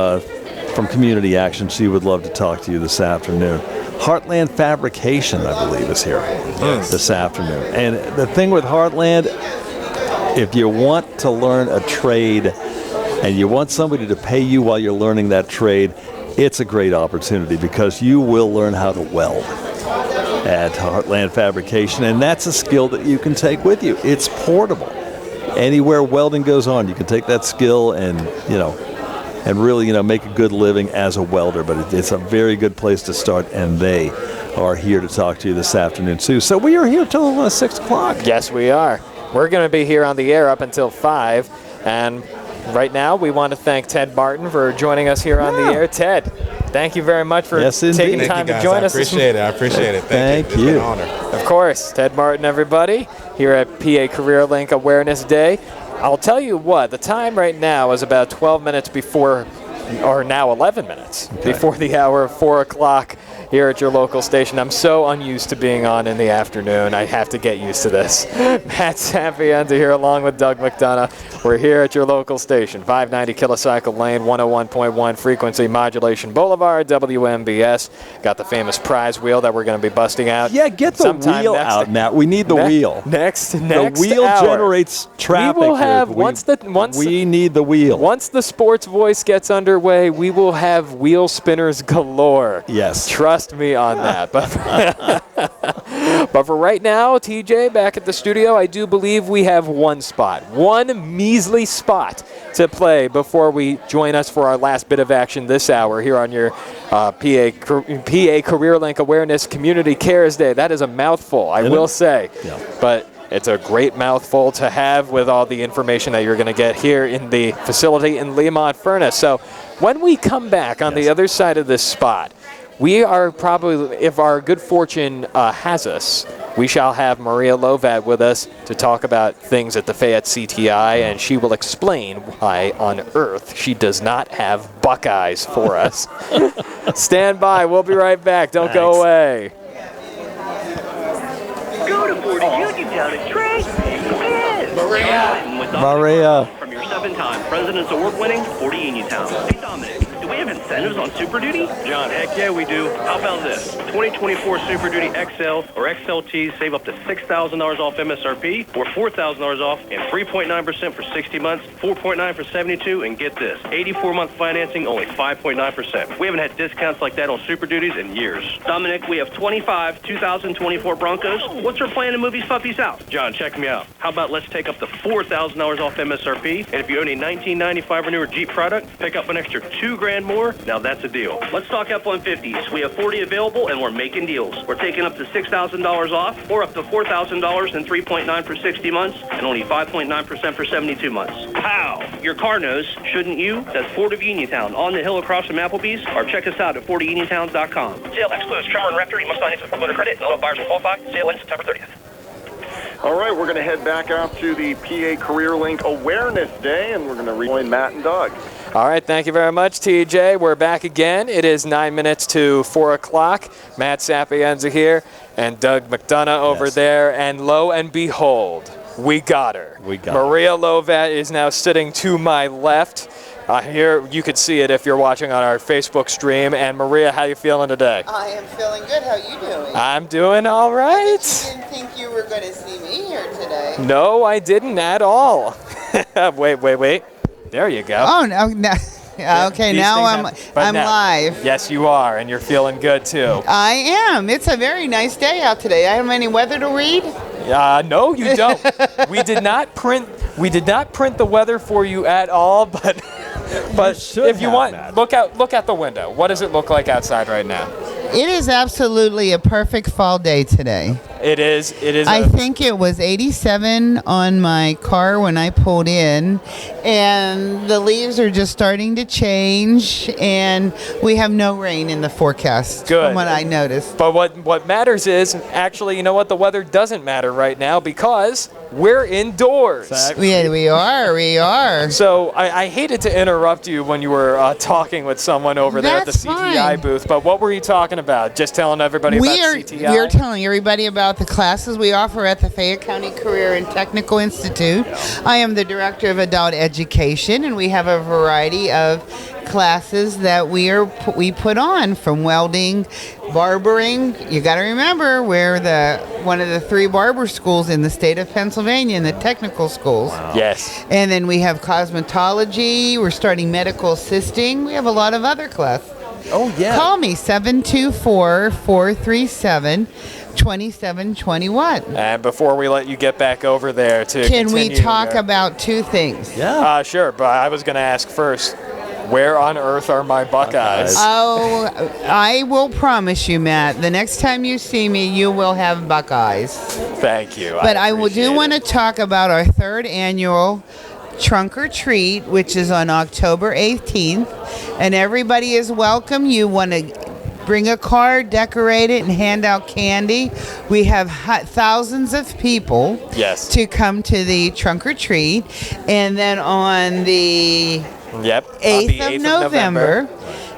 Community Action. She would love to talk to you this afternoon. Heartland Fabrication, I believe, is here this afternoon. And the thing with Heartland, if you want to learn a trade and you want somebody to pay you while you're learning that trade, it's a great opportunity because you will learn how to weld at Heartland Fabrication, and that's a skill that you can take with you. It's portable. Anywhere welding goes on, you can take that skill and really make a good living as a welder. But it's a very good place to start, and they are here to talk to you this afternoon too. So we are here till 6 o'clock. Yes, we are. We're going to be here on the air up until 5, and right now we want to thank Ted Martin for joining us here on the air. Ted, thank you very much for taking time to join us. I appreciate it. Thank you. It's been an honor. Of course, Ted Martin, everybody, here at PA Career Link Awareness Day. I'll tell you what, the time right now is about 12 minutes before, or now 11 minutes before the hour of 4 o'clock here at your local station. I'm so unused to being on in the afternoon. I have to get used to this. Matt Sapienza here along with Doug McDonough. We're here at your local station, 590 Kilocycle Lane, 101.1 frequency modulation Boulevard, WMBS. Got the famous prize wheel that we're going to be busting out. Yeah, get the wheel out, Matt. We need the wheel. Next the wheel hour, generates traffic. We will have we need the wheel. Once the sports voice gets underway, we will have wheel spinners galore. Yes, trust me on that. But for right now, TJ, back at the studio, I do believe we have one measly spot to play before we join us for our last bit of action this hour here on your PA Career Link Awareness Community Cares Day. That is a mouthful, I will say. Yeah. But it's a great mouthful to have with all the information that you're going to get here in the facility in Lemont Furnace. So when we come back on the other side of this spot, we are probably, if our good fortune has us, we shall have Maria Lovat with us to talk about things at the Fayette CTI, and she will explain why on earth she does not have Buckeyes for us. Stand by. We'll be right back. Don't go away. Go to 40 Uniontown and trade in. Maria. From your 7-time President's Award-winning 40 Uniontown. Hey, Dominic, do we have incentives on Super Duty? John, heck yeah, we do. How about this? 2024 Super Duty XL or XLT save up to $6,000 off MSRP or $4,000 off and 3.9% for 60 months, 4.9% for 72, and get this, 84-month financing, only 5.9%. We haven't had discounts like that on Super Duties in years. Dominic, we have 25 2024 Broncos. What's our plan to move these puppies out? John, check me out. How about let's take up to $4,000 off MSRP, and if you own a 1995 or newer Jeep product, pick up an extra $2,000 more. Now that's a deal. Let's talk F-150s. We have 40 available, and we're making deals. We're taking up to $6,000 off, or up to $4,000 and 3.9 for 60 months, and only 5.9% for 72 months. How? Your car knows, shouldn't you? That's Ford of Uniontown, on the hill across from Applebee's, or check us out at 40uniontown.com. Sale excludes Tremor and Raptor. You must finance with full credit. All buyers will qualify. Sale ends September 30th. All right, we're going to head back out to the PA Career Link Awareness Day, and we're going to rejoin Matt and Doug. All right, thank you very much, TJ. We're back again. It is 9 minutes to 4 o'clock. Matt Sapienza here and Doug McDonough over there. And lo and behold, we got her. Maria Lovat is now sitting to my left. Here, you could see it if you're watching on our Facebook stream. And Maria, how you feeling today? I am feeling good. How you doing? I'm doing all right. You didn't think you were going to see me here today. No, I didn't at all. Wait. There you go. Oh, no. Okay, now I'm live. Yes, you are, and you're feeling good too. I am. It's a very nice day out today. I have any weather to read? No, you don't. We did not print the weather for you at all, but if you want, look out the window. What does it look like outside right now? It is absolutely a perfect fall day today. It is. I think it was 87 on my car when I pulled in, and the leaves are just starting to change, and we have no rain in the forecast. Good. From what I noticed. But what matters is, actually, you know what? The weather doesn't matter right now because we're indoors. Exactly. Yeah, we are. So I hated to interrupt you when you were talking with someone over there at the CTI booth, but what were you talking about? Just telling everybody about CTI? We're telling everybody about the classes we offer at the Fayette County Career and Technical Institute. I am the Director of Adult Education, and we have a variety of classes that we put on, from welding, barbering. You got to remember, we're one of the 3 barber schools in the state of Pennsylvania in the technical schools. Wow. Yes. And then we have cosmetology. We're starting medical assisting. We have a lot of other classes. Oh, yeah. Call me, 724-437-2721. And before we let you get back over there Can we talk about 2 things? Yeah. Sure, but I was going to ask first, where on earth are my Buckeyes? Oh, I will promise you, Matt, the next time you see me, you will have Buckeyes. Thank you. But I do want to talk about our 3rd annual Trunk or Treat, which is on October 18th, and everybody is welcome. You want to bring a card, decorate it, and hand out candy. We have thousands of people to come to the Trunk or Treat, and then on the 8th of November,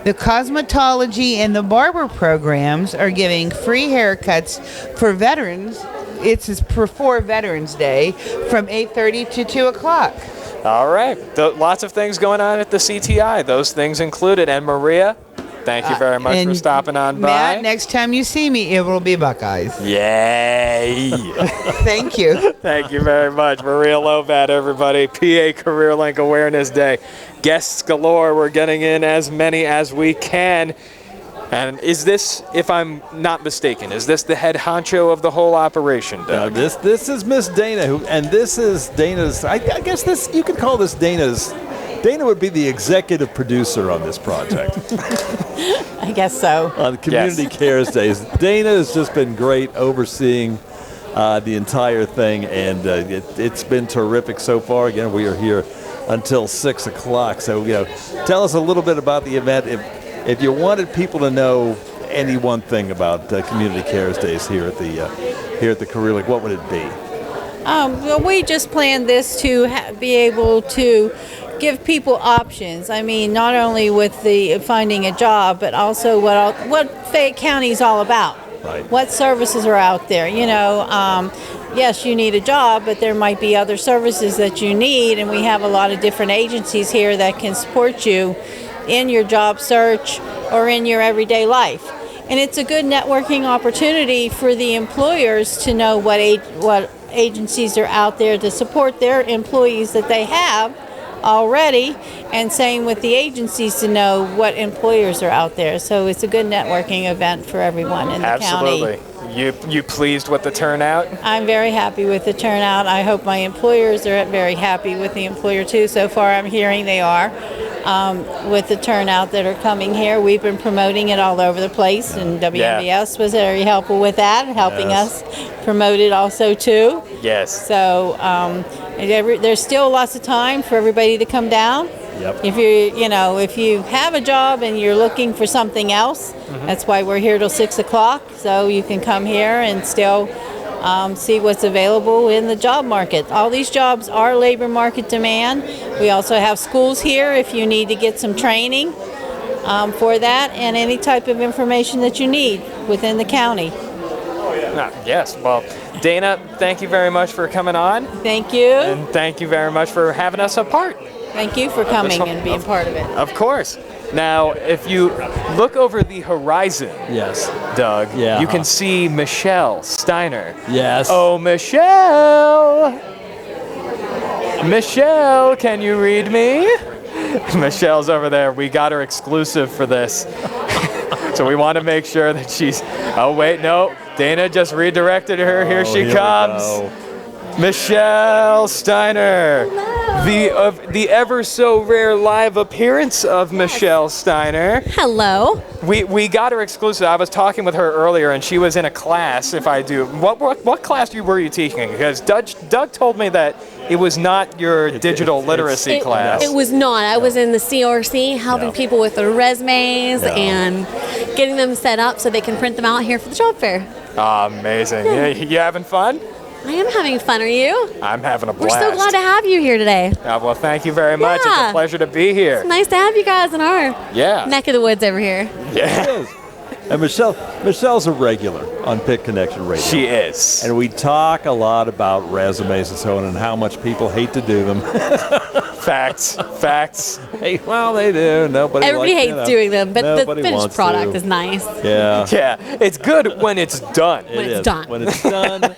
the cosmetology and the barber programs are giving free haircuts for veterans. It's for Veterans Day from 8:30 to 2 o'clock. All right. Lots of things going on at the CTI. Those things included. And Maria, thank you very much for stopping on by. Matt, next time you see me, it will be Buckeyes. Yay. Thank you. Thank you very much. Maria Lovat, everybody. PA Career Link Awareness Day. Guests galore. We're getting in as many as we can. And is this, if I'm not mistaken, is this the head honcho of the whole operation, Doug? This is Miss Dana, and this is Dana's, I guess this, you could call this Dana's, Dana would be the executive producer on this project. I guess so. On Community Cares Days. Dana has just been great overseeing the entire thing, and it's been terrific so far. Again, we are here until 6 o'clock, so tell us a little bit about the event. If you wanted people to know any one thing about Community Cares Days here at the Career Link, what would it be? Well, we just planned this to be able to give people options. I mean, not only with the finding a job, but also what Fayette County is all about. Right. What services are out there? Yes, you need a job, but there might be other services that you need, and we have a lot of different agencies here that can support you in your job search or in your everyday life. And it's a good networking opportunity for the employers to know what agencies are out there to support their employees that they have already, and same with the agencies to know what employers are out there. So it's a good networking event for everyone in the county. Absolutely. You pleased with the turnout? I'm very happy with the turnout. I hope my employers are very happy with the employer too. So far I'm hearing they are. With the turnout that are coming here, we've been promoting it all over the place, and WMBS was very helpful with that, helping us promote it also too. Yes. So there's still lots of time for everybody to come down. Yep. If you have a job and you're looking for something else, that's why we're here till 6 o'clock. So you can come here and still see what's available in the job market. All these jobs are labor market demand. We also have schools here if you need to get some training for that, and any type of information that you need within the county. Yes. Well, Dana, thank you very much for coming on. Thank you. And thank you very much for having us a part. Thank you for coming and being part of it. Of course. Now, if you look over the horizon, Doug, you can see Michelle Steiner. Yes. Oh, Michelle! Michelle, can you read me? Michelle's over there. We got her exclusive for this. So we want to make sure that she's... Oh, wait, no. Dana just redirected her. Here she comes. Michelle Steiner. The ever so rare live appearance of Michelle Steiner. Hello. We got her exclusive. I was talking with her earlier, and she was in a class. What class were you teaching? Because Doug told me that it was not your digital literacy class. It was not. I was in the CRC helping people with their resumes and getting them set up so they can print them out here for the job fair. Amazing. You having fun? I am having fun. Are you? I'm having a blast. We're so glad to have you here today. Well, thank you very much. It's a pleasure to be here. It's nice to have you guys in our neck of the woods over here. Yeah. And Michelle's a regular on Pit Connection Radio. She is. And we talk a lot about resumes and so on, and how much people hate to do them. Facts. Hey, well, they do. Everybody hates doing them, but the finished product is nice. Yeah. Yeah. It's good when it's done. When it's done.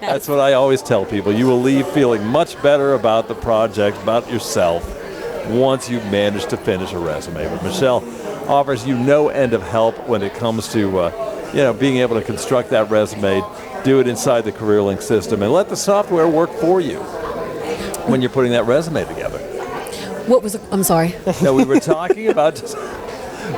That's what I always tell people. You will leave feeling much better about the project, about yourself, once you've managed to finish a resume. But Michelle offers you no end of help when it comes to being able to construct that resume, do it inside the CareerLink system, and let the software work for you when you're putting that resume together. I'm sorry. No, we were talking about just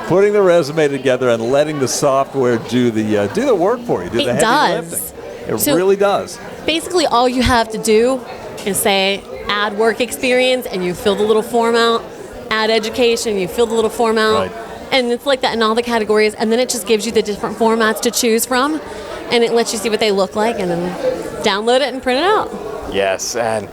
putting the resume together and letting the software do the work for you, do the heavy lifting. It really does. Basically, all you have to do is say, add work experience, and you fill the little form out. Add education, you fill the little form out. Right. And it's like that in all the categories, and then it just gives you the different formats to choose from, and it lets you see what they look like, and then download it and print it out. Yes, and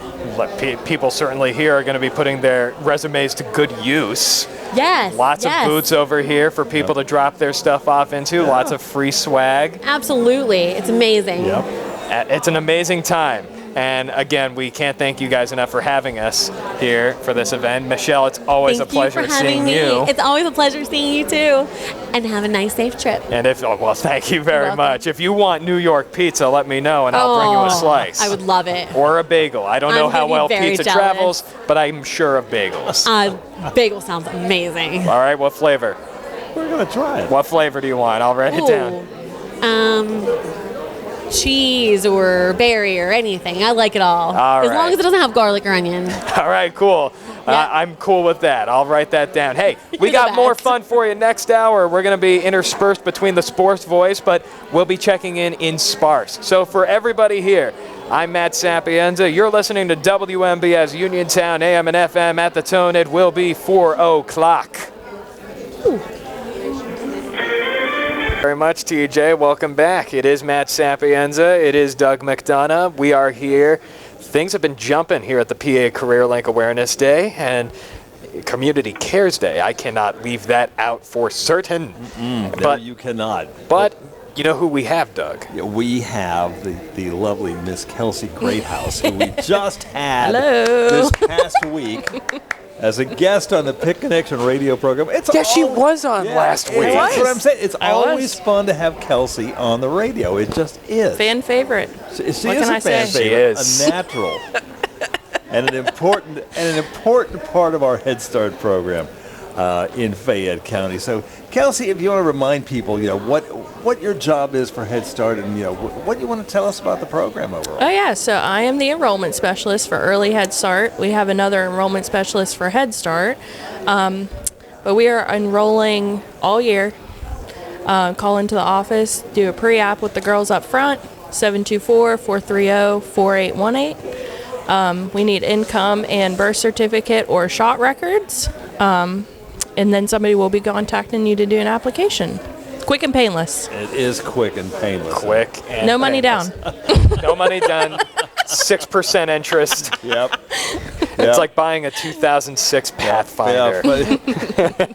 people certainly here are going to be putting their resumes to good use. Yes. Lots of booths over here for people to drop their stuff off into. Lots of free swag. Absolutely. It's amazing. It's an amazing time. And again, we can't thank you guys enough for having us here for this event. Michelle, it's always a pleasure seeing you. It's always a pleasure seeing you too. And have a nice, safe trip. And thank you very much. If you want New York pizza, let me know and I'll bring you a slice. I would love it. Or a bagel. I don't know how well pizza jealous. travels, but I'm sure of bagels. Bagel sounds amazing. All right, what flavor? We're going to try it. What flavor do you want? I'll write it down. Cheese or berry or anything. I like it all. As long as it doesn't have garlic or onion. All right, cool. I'm cool with that. I'll write that down. Hey, we got more fun for you next hour. We're going to be interspersed between the Sports Voice, but we'll be checking in sparse. So for everybody here, I'm Matt Sapienza. You're listening to WMBS Uniontown AM and FM. At the tone, it will be 4 o'clock. Very much, TJ. Welcome back. It is Matt Sapienza. It is Doug McDonough. We are here. Things have been jumping here at the PA Career Link Awareness Day and Community Cares Day. I cannot leave that out for certain. But you cannot. But you know who we have, Doug? Yeah, we have the lovely Miss Kelsey Greathouse, who we just had Hello. this past week as a guest on the Pick Connection radio program. She was on last week. That's what I'm saying. It's always fun to have Kelsey on the radio. It just is. Fan favorite. She What is can a I fan say? favorite, She is. a natural, and an important part of our Head Start program in Fayette County. So, Kelsey, if you want to remind people, what your job is for Head Start, and what you want to tell us about the program overall. Oh, yeah. So I am the enrollment specialist for Early Head Start. We have another enrollment specialist for Head Start. But we are enrolling all year. Call into the office, do a pre-app with the girls up front, 724-430-4818. We need income and birth certificate or shot records. And then somebody will be contacting you to do an application. Quick and painless. It is quick and painless. Quick and No money down. No money down. 6% interest. Yep. It's like buying a 2006 Pathfinder.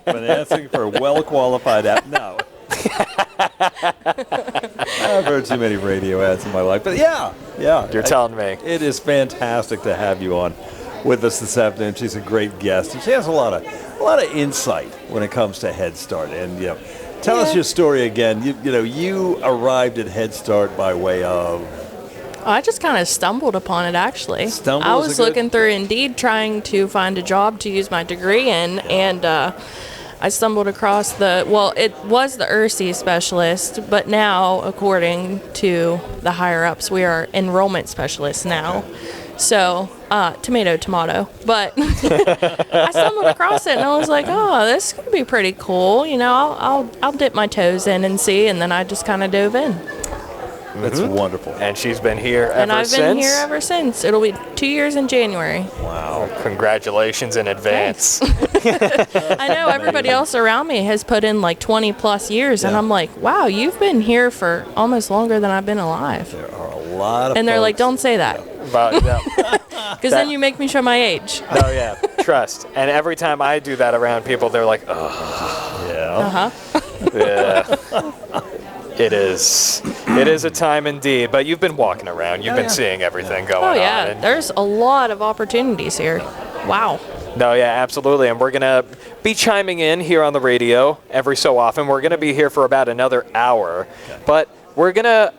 Financing for a well-qualified app. No. I've heard too many radio ads in my life. But yeah. You're telling me. It is fantastic to have you on with us this afternoon. She's a great guest, and she has a lot of insight when it comes to Head Start. And tell us your story again. You arrived at Head Start by way of. I just kind of stumbled upon it, actually. I was looking through Indeed trying to find a job to use my degree in, and I stumbled across it was the ERC specialist, but now, according to the higher-ups, we are enrollment specialists now. So, tomato. But I stumbled across it, and I was like, oh, this could be pretty cool. I'll dip my toes in and see, and then I just kind of dove in. That's wonderful. And she's been here ever since? And I've been here ever since. It'll be 2 years in January. Wow. Congratulations in advance. I know everybody else around me has put in like 20 plus years, and I'm like, wow, you've been here for almost longer than I've been alive. There are a lot of And they're like, don't say that. Because then you make me show my age. Oh, yeah. Trust. And every time I do that around people, they're like, oh. Yeah. Yeah. It is a time indeed, but you've been walking around. You've been seeing everything going on. Oh, yeah. There's a lot of opportunities here. Wow. No, yeah, absolutely. And we're going to be chiming in here on the radio every so often. We're going to be here for about another hour. But we're going to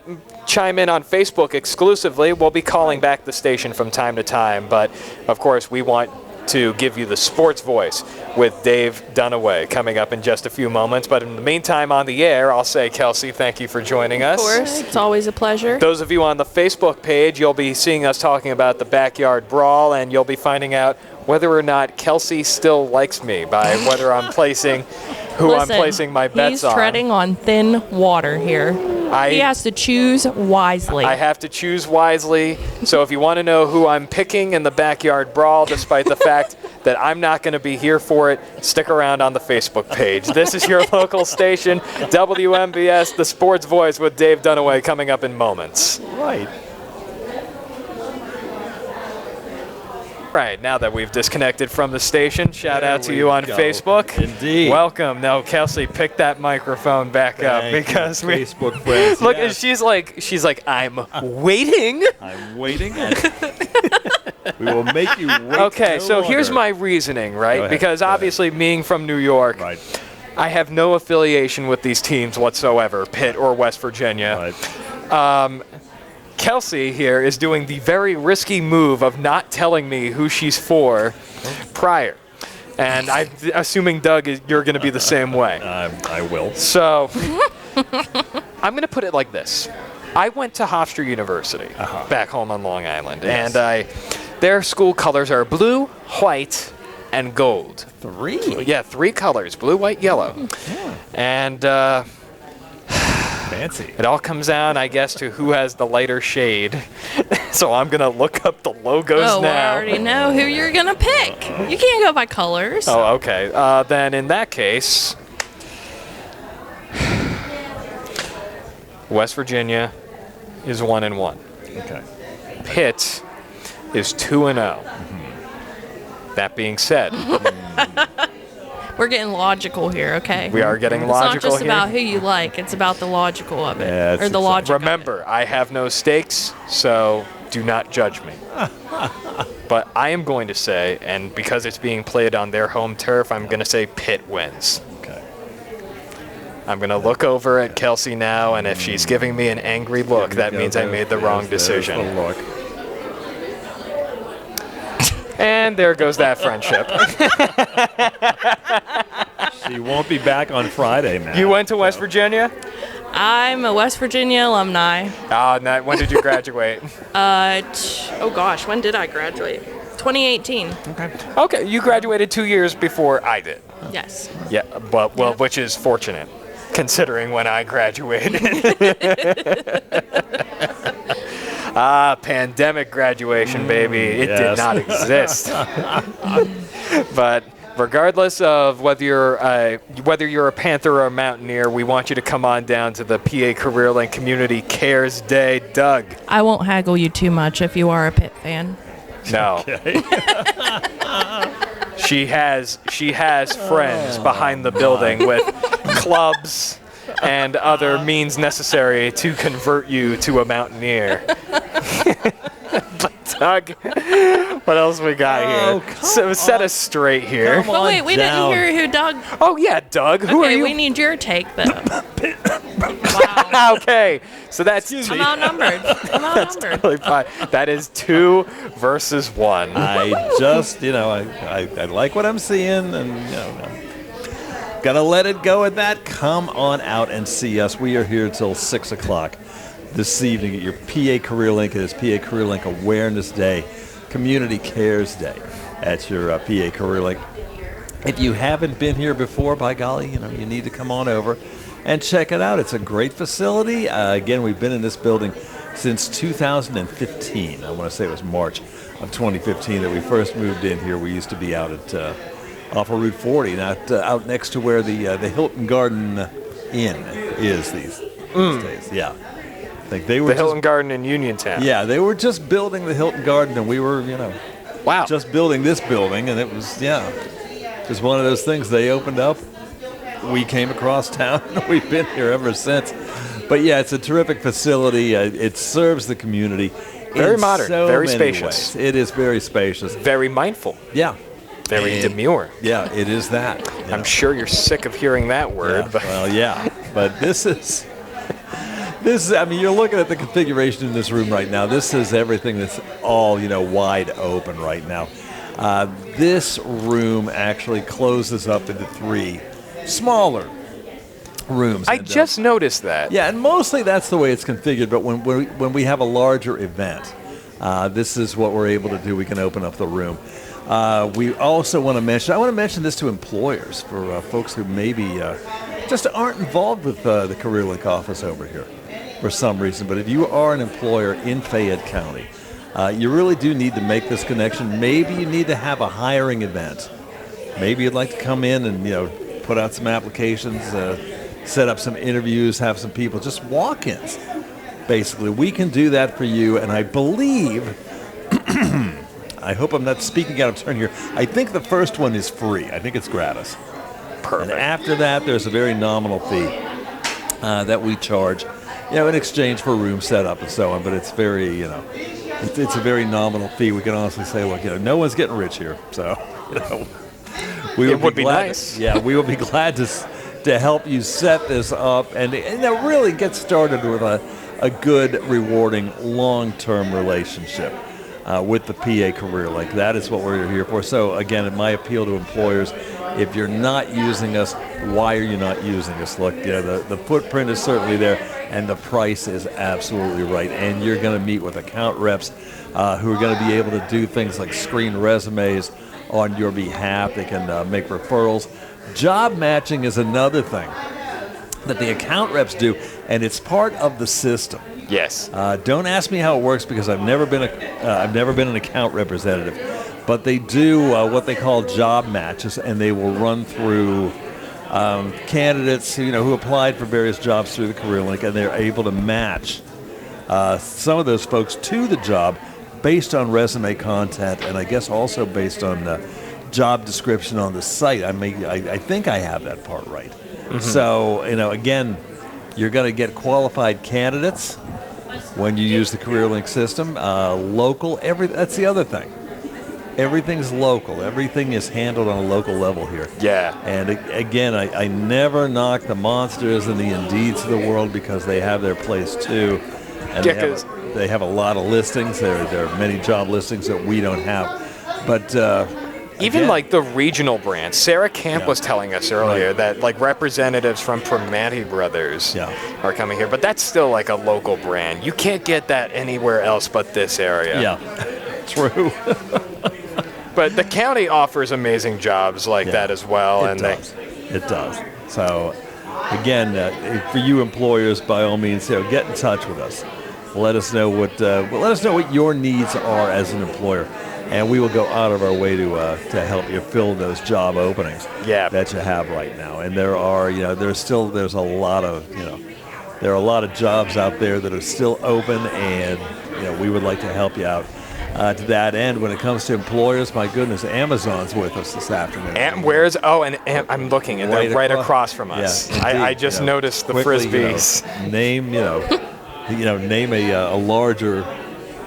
chime in on Facebook exclusively. We'll be calling back the station from time to time. But, of course, we want to give you the sports voice with Dave Dunaway coming up in just a few moments. But in the meantime, on the air, I'll say, Kelsey, thank you for joining us. Of course. It's always a pleasure. Those of you on the Facebook page, you'll be seeing us talking about the backyard brawl, and you'll be finding out whether or not Kelsey still likes me by whether I'm placing I'm placing my bets on. He's treading on thin water here. He has to choose wisely. I have to choose wisely. So if you want to know who I'm picking in the backyard brawl, despite the fact that I'm not going to be here for it, stick around on the Facebook page. This is your local station, WMBS, the Sports Voice with Dave Dunaway, coming up in moments. Right. Right, now that we've disconnected from the station, shout out to you on Facebook. Indeed. Welcome. Now, Kelsey, pick that microphone back up because we Facebook friends. look. Yes. She's like, I'm waiting. I'm waiting. We will make you wait. Okay, no so longer. here's my reasoning, right? Go ahead, Because obviously, being from New York, I have no affiliation with these teams whatsoever, Pitt or West Virginia. Kelsey here is doing the very risky move of not telling me who she's for prior. And I'm assuming, Doug, you're going to be the same way. I will. So I'm going to put it like this. I went to Hofstra University back home on Long Island, and their school colors are blue, white, and gold. 3? Yeah, 3 colors, blue, white, yellow. And fancy. It all comes down, I guess, to who has the lighter shade. So I'm going to look up the logos Oh, now. I already know who you're going to pick. You can't go by colors. Oh, okay. Then in that case, West Virginia is 1-1. Okay. Pitt is 2-0. That being said, We're getting logical here, okay? We are getting logical It's not just here. about who you like. It's about the logical of it. Yeah, or the logic. Remember, I have no stakes, so do not judge me. But I am going to say, and because it's being played on their home turf, I'm going to say Pitt wins. Okay. I'm going to look over at Kelsey now, and if she's giving me an angry look, that means I made the wrong decision. And there goes that friendship. She won't be back on Friday, man. You went to West Virginia? I'm a West Virginia alumni. When did you graduate? Oh gosh, when did I graduate? 2018. Okay, you graduated 2 years before I did. Yes. Yeah, well, which is fortunate, considering when I graduated. Pandemic graduation, baby. It did not exist. But regardless of whether you're a Panther or a Mountaineer, we want you to come on down to the PA CareerLink Community Cares Day. Doug. I won't haggle you too much if you are a Pitt fan. No. She has friends behind the building with clubs and other means necessary to convert you to a Mountaineer. But Doug, what else we got here? So set us straight here. But wait, we didn't hear who Doug. Oh yeah, Doug. Who are you? We need your take though. Okay, so that's I'm outnumbered. That's totally fine. That is 2 versus 1. I just, I like what I'm seeing, and gotta let it go at that. Come on out and see us. We are here till 6 o'clock this evening at your PA CareerLink. It is PA CareerLink Awareness Day, Community Cares Day at your PA CareerLink. If you haven't been here before, by golly, you need to come on over and check it out. It's a great facility. Again, we've been in this building since 2015. I want to say it was March of 2015 that we first moved in here. We used to be out at off of Route 40, out next to where the Hilton Garden Inn is these days. Yeah. Like they were the Hilton Garden in Uniontown. Yeah, they were just building the Hilton Garden, and we were, wow, just building this building, and it was, just one of those things. They opened up, we came across town, and we've been here ever since. But yeah, it's a terrific facility. It serves the community. Very in modern, so very many spacious. ways. It is very spacious. Very mindful. Yeah. Very demure. Yeah, it is that. Yeah. I'm sure you're sick of hearing that word. Yeah, But well, yeah. But this is, I mean, you're looking at the configuration in this room right now. This is everything that's all, wide open right now. This room actually closes up into 3 smaller rooms. I just noticed that. Yeah, and mostly that's the way it's configured. But when we have a larger event, this is what we're able to do. We can open up the room. We also want to mention this to employers, for folks who maybe just aren't involved with the CareerLink office over here for some reason. But if you are an employer in Fayette County, you really do need to make this connection. Maybe you need to have a hiring event. Maybe you'd like to come in and put out some applications, set up some interviews, have some people, just walk-ins. Basically, we can do that for you, and I believe I hope I'm not speaking out of turn here. I think the first one is free. I think it's gratis. Perfect. And after that, there's a very nominal fee that we charge, in exchange for room setup and so on. But it's very, it's a very nominal fee. We can honestly say, look, no one's getting rich here. So, it would be nice. Yeah, we would be glad to help you set this up and really get started with a good, rewarding, long-term relationship with the PA Career Link. That is what we're here for. So, again, my appeal to employers, if you're not using us, why are you not using us? Look, the footprint is certainly there, and the price is absolutely right. And you're going to meet with account reps who are going to be able to do things like screen resumes on your behalf. They can make referrals. Job matching is another thing that the account reps do, and it's part of the system. Yes. Don't ask me how it works because I've never been an account representative. But they do what they call job matches, and they will run through candidates who applied for various jobs through the Career Link, and they're able to match some of those folks to the job based on resume content, and I guess also based on the job description on the site. I think I have that part right. Mm-hmm. So again, you're going to get qualified candidates when you use the Career Link system. Local, that's the other thing. Everything's local. Everything is handled on a local level here. Yeah. And again, I never knock the Monsters and the Indeeds of the world because they have their place too. And they have a lot of listings. There are many job listings that we don't have. But even like the regional brands. Sarah Camp was telling us earlier that like representatives from Primanti Brothers are coming here. But that's still like a local brand. You can't get that anywhere else but this area. Yeah, true. But the county offers amazing jobs like that as well. It does. So, again, for you employers, by all means, get in touch with us. Let us know what your needs are as an employer, and we will go out of our way to help you fill those job openings that you have right now. And there are, there's a lot of, there are a lot of jobs out there that are still open, and we would like to help you out. To that end, when it comes to employers, my goodness, Amazon's with us this afternoon. And I'm looking, and they're right across from us. Yeah, I just noticed the frisbees. Name a larger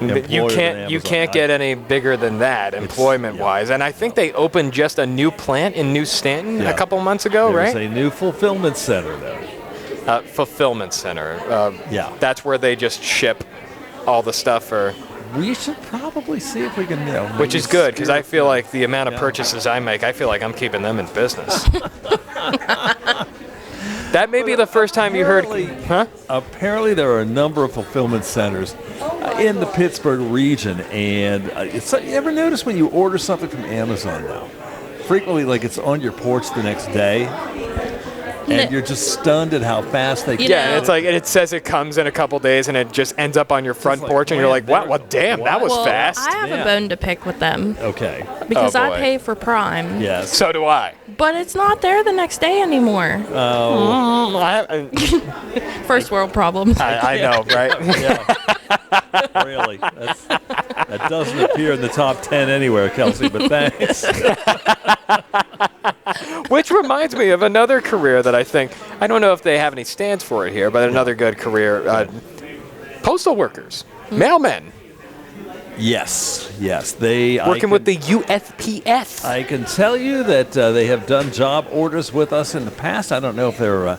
employer you can't get any bigger than that employment-wise. And I think they opened just a new plant in New Stanton a couple months ago, right? There's a new fulfillment center there. Fulfillment center. That's where they just ship all the stuff for. We should probably see if we can, which is good, because I feel like the amount of purchases I make, I feel like I'm keeping them in business. That may be the first time you heard. Huh? Apparently, there are a number of fulfillment centers in the Pittsburgh region, and you ever notice when you order something from Amazon now, frequently, like it's on your porch the next day. And you're just stunned at how fast they. Yeah, it's like it says it comes in a couple days, and it just ends up on your front porch, and you're like, "Wow, well, damn, that was fast." I have a bone to pick with them. Okay. Because I pay for Prime. Yes. So do I. But it's not there the next day anymore. Oh. First world problems. I know, right? Yeah. Really, that doesn't appear in the top 10 anywhere, Kelsey. But thanks. Which reminds me of another career that I don't know if they have any stands for it here, but another good career, postal workers, mailmen. Yes. Working with the USPS. I can tell you that they have done job orders with us in the past. I don't know if they're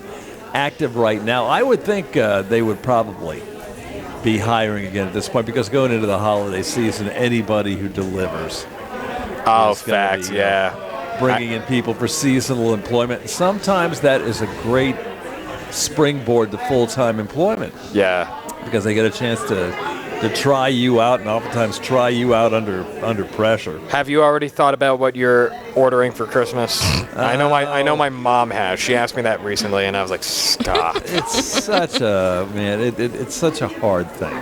active right now. I would think they would probably be hiring again at this point, because going into the holiday season, anybody who delivers. Oh, facts, bringing in people for seasonal employment. Sometimes that is a great springboard to full-time employment. Yeah. Because they get a chance to try you out, and oftentimes try you out under pressure. Have you already thought about what you're ordering for Christmas? I know my mom has. She asked me that recently, and I was like, stop. It's such a it's such a hard thing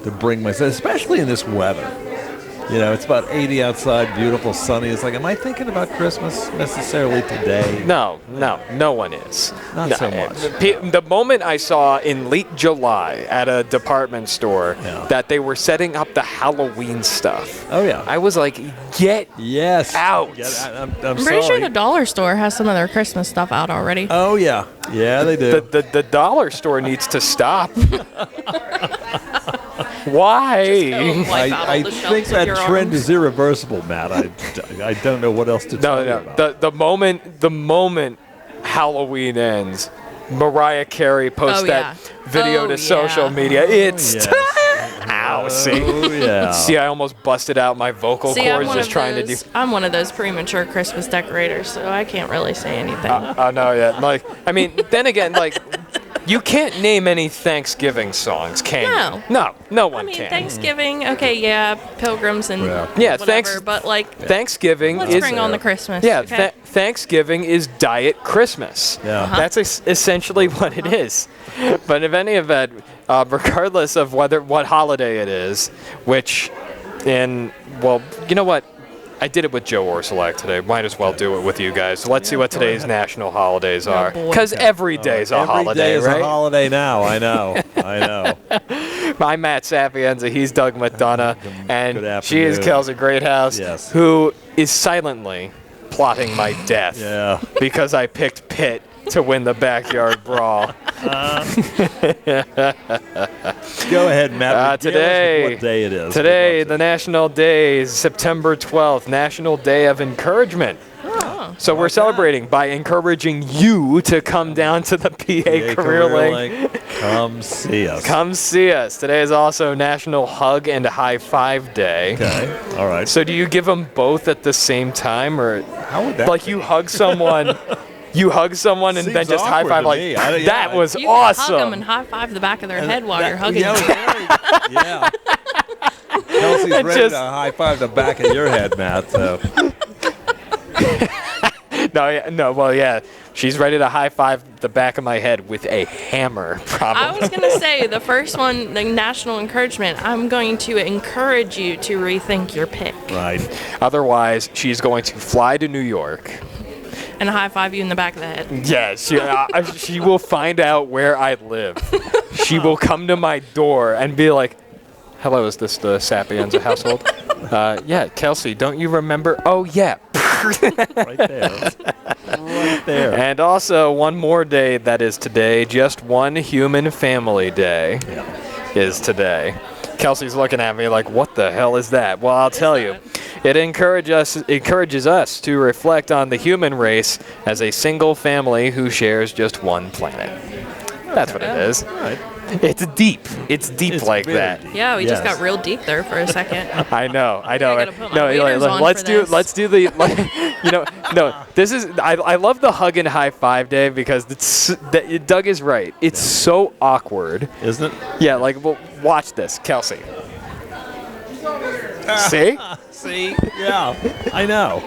to bring myself, especially in this weather. It's about 80 outside, beautiful, sunny. It's like, am I thinking about Christmas necessarily today? No one is. Not so much. The moment I saw in late July at a department store that they were setting up the Halloween stuff. Oh, yeah. I was like, get out. I'm pretty sure the dollar store has some of their Christmas stuff out already. Oh, yeah. Yeah, they do. The dollar store needs to stop. Why? I think that trend is irreversible, Matt. I don't know what else to tell you about. The moment Halloween ends, Mariah Carey posts that video to social media. It's time. Ow, see? See, I almost busted out my vocal cords just trying to do. I'm one of those premature Christmas decorators, so I can't really say anything. No, yeah. Then again, you can't name any Thanksgiving songs, can you? No one can. Thanksgiving, okay, Pilgrims and whatever, but Thanksgiving let's is bring on the Christmas. Yeah, okay? Thanksgiving is Diet Christmas. Yeah. That's essentially what it is. But in any event, regardless of what holiday it is, you know what? I did it with Joe Orsolak today. Might as well do it with you guys. Let's see what today's national holidays are. Because every day's a holiday, every day is right? a holiday now. I know. I'm Matt Sapienza. He's Doug McDonough. And she is afternoon. Kelsey Greathouse, who is silently plotting my death because I picked Pitt to win the backyard brawl. Go ahead, Matt. Today, what day it is. Today, the national day is September 12th, National Day of Encouragement. So we're celebrating by encouraging you to come down to the PA Career Link. Come see us. Come see us. Today is also National Hug and High Five Day. Okay. All right. So do you give them both at the same time, or how would that you hug someone? You hug someone and then just high five that was you awesome. Hug them and high five the back of their head while you're hugging them. Yeah. Kelsey's ready to high five the back of your head, Matt. So. She's ready to high five the back of my head with a hammer, probably. I was going to say, the first one, the national encouragement, I'm going to encourage you to rethink your pick. Right. Otherwise, she's going to fly to New York. And high five you in the back of the head. Yes, she will find out where I live. She will come to my door and be like, hello, is this the Sapienza household? Yeah, Kelsey, don't you remember? Oh, yeah. Right there. Right there. And also, one more day that is today, just one human family day is today. Kelsey's looking at me like, what the hell is that? Well, I'll tell you. It encourages us to reflect on the human race as a single family who shares just one planet. That's what it is. Right. It's deep. It's like that. Deep. Yeah, we just got real deep there for a second. I know. Let's do the this is I love the hug and high five day because Doug is right. It's so awkward, isn't it? Yeah, watch this, Kelsey. See? See? Yeah, I know.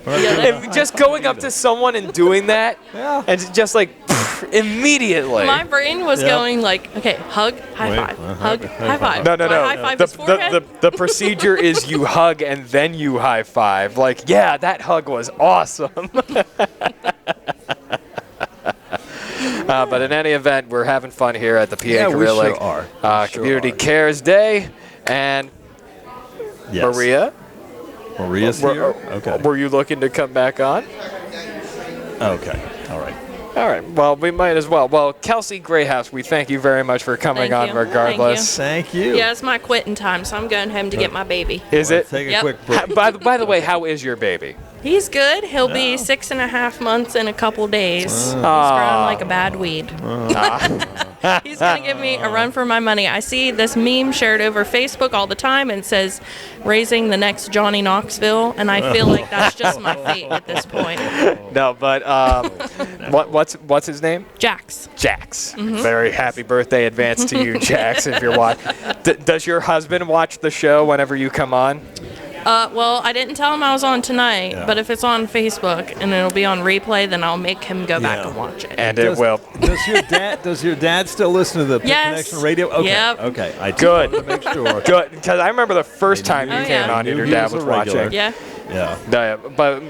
And just going up to someone and doing that, and just immediately. My brain was going okay, hug, high five, hug, high five. No. High five his forehead. The procedure is you hug and then you high five. That hug was awesome. But in any event, we're having fun here at the PA Career Link. Sure are. Community Cares Day, and Maria's here? Okay. Were you looking to come back on? Okay. All right. All right. Well, we might as well. Well, Kelsey Greathouse, we thank you very much for coming on regardless. Thank you. Yeah, it's my quitting time, so I'm going home to get my baby. Is it? Take a quick break. By the way, how is your baby? He's good. He'll be 6.5 months in a couple days. He's growing like a bad weed. He's going to give me a run for my money. I see this meme shared over Facebook all the time and it says, raising the next Johnny Knoxville, and I feel like that's just my fate at this point. No, but what's his name? Jax. Jax. Mm-hmm. Very happy birthday advance to you, Jax, if you're watching. Does your husband watch the show whenever you come on? Well, I didn't tell him I was on tonight, but if it's on Facebook and it'll be on replay, then I'll make him go back and watch it. And it will. Does your dad still listen to the Pit Connection radio? Okay. Yep. Okay. I just Good. wanted to make sure. Good, because I remember the first time you came on and your dad was watching. Yeah. Yeah. But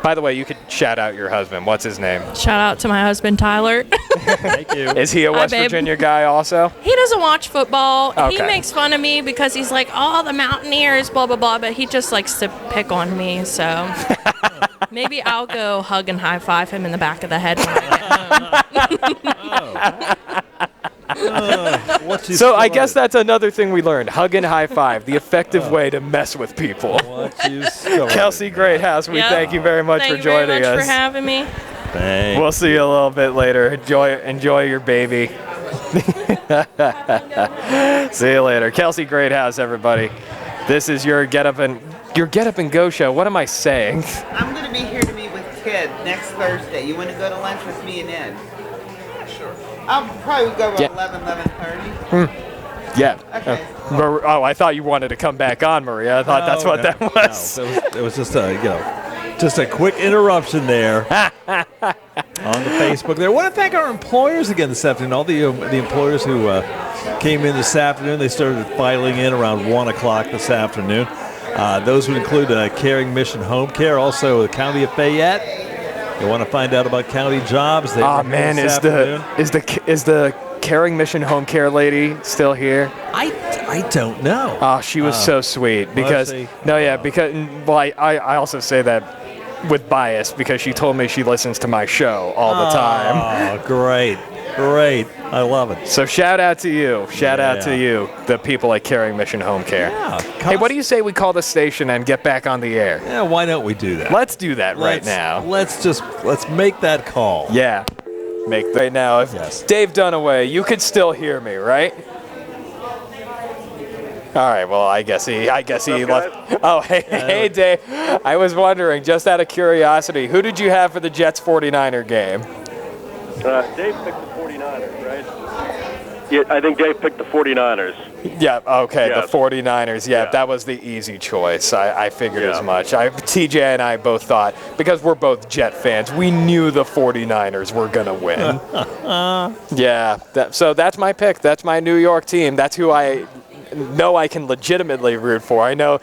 by the way, you could shout out your husband. What's his name? Shout out to my husband, Tyler. Thank you. Is he a Hi, West babe. Virginia guy also? He doesn't watch football. He Okay. makes fun of me because he's like, oh, the Mountaineers, blah, blah, blah. But he just likes to pick on me. So maybe I'll go hug and high five him in the back of the head when I get home. So I guess that's another thing we learned. Hug and high five, the effective way to mess with people. Kelsey Greathouse, we thank you very much for joining Thank you very much us. for having me. Thanks. We'll see you a little bit later. Enjoy your baby. See you later. Kelsey Greathouse, everybody. This is your Get Up and Go show. What am I saying? I'm going to be here to meet with Ted next Thursday. You want to go to lunch with me and Ed? Sure. I'll probably go at 11:30. Yeah. Okay. I thought you wanted to come back on, Maria. I thought that's what that was. No, it was just a quick interruption there on the Facebook there. I want to thank our employers again this afternoon. All the employers who came in this afternoon. They started filing in around 1 o'clock this afternoon. Those would include Caring Mission Home Care, also the County of Fayette. You want to find out about county jobs? Oh man, is the Caring Mission Home Care lady still here? I don't know. Oh, she was so sweet because I also say that with bias because she told me she listens to my show all the time. Oh, great. I love it. So shout out to you. Shout out to you, the people at Caring Mission Home Care. Yeah. Hey, what do you say we call the station and get back on the air? Yeah, why don't we do that? Let's do that right now. Let's make that call. Yeah. Right now. If Dave Dunaway, you could still hear me, right? All right. Well, I guess he left. Oh, hey, Dave. I was wondering, just out of curiosity, who did you have for the Jets 49er game? Dave picked the 49ers, right? Yeah, I think Dave picked the 49ers. Yeah, okay, Yes. the 49ers. Yeah, that was the easy choice. I figured as much. TJ and I both thought, because we're both Jet fans, we knew the 49ers were going to win. So that's my pick. That's my New York team. That's who I know I can legitimately root for. I know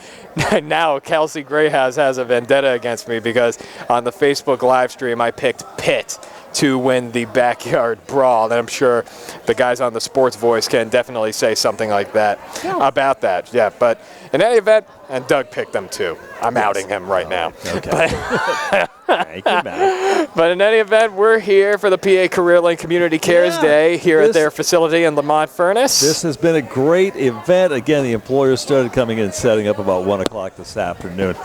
now Kelsey Greathouse has a vendetta against me because on the Facebook live stream I picked Pitt to win the backyard brawl, and I'm sure the guys on the Sports Voice can definitely say something like that about that. Yeah, but in any event, and Doug picked them too. I'm outing him right now. Okay. Thank you, Matt. But in any event, we're here for the PA CareerLink Community Cares Day here at their facility in Lamont Furnace. This has been a great event. Again, the employers started coming in and setting up about 1 o'clock this afternoon.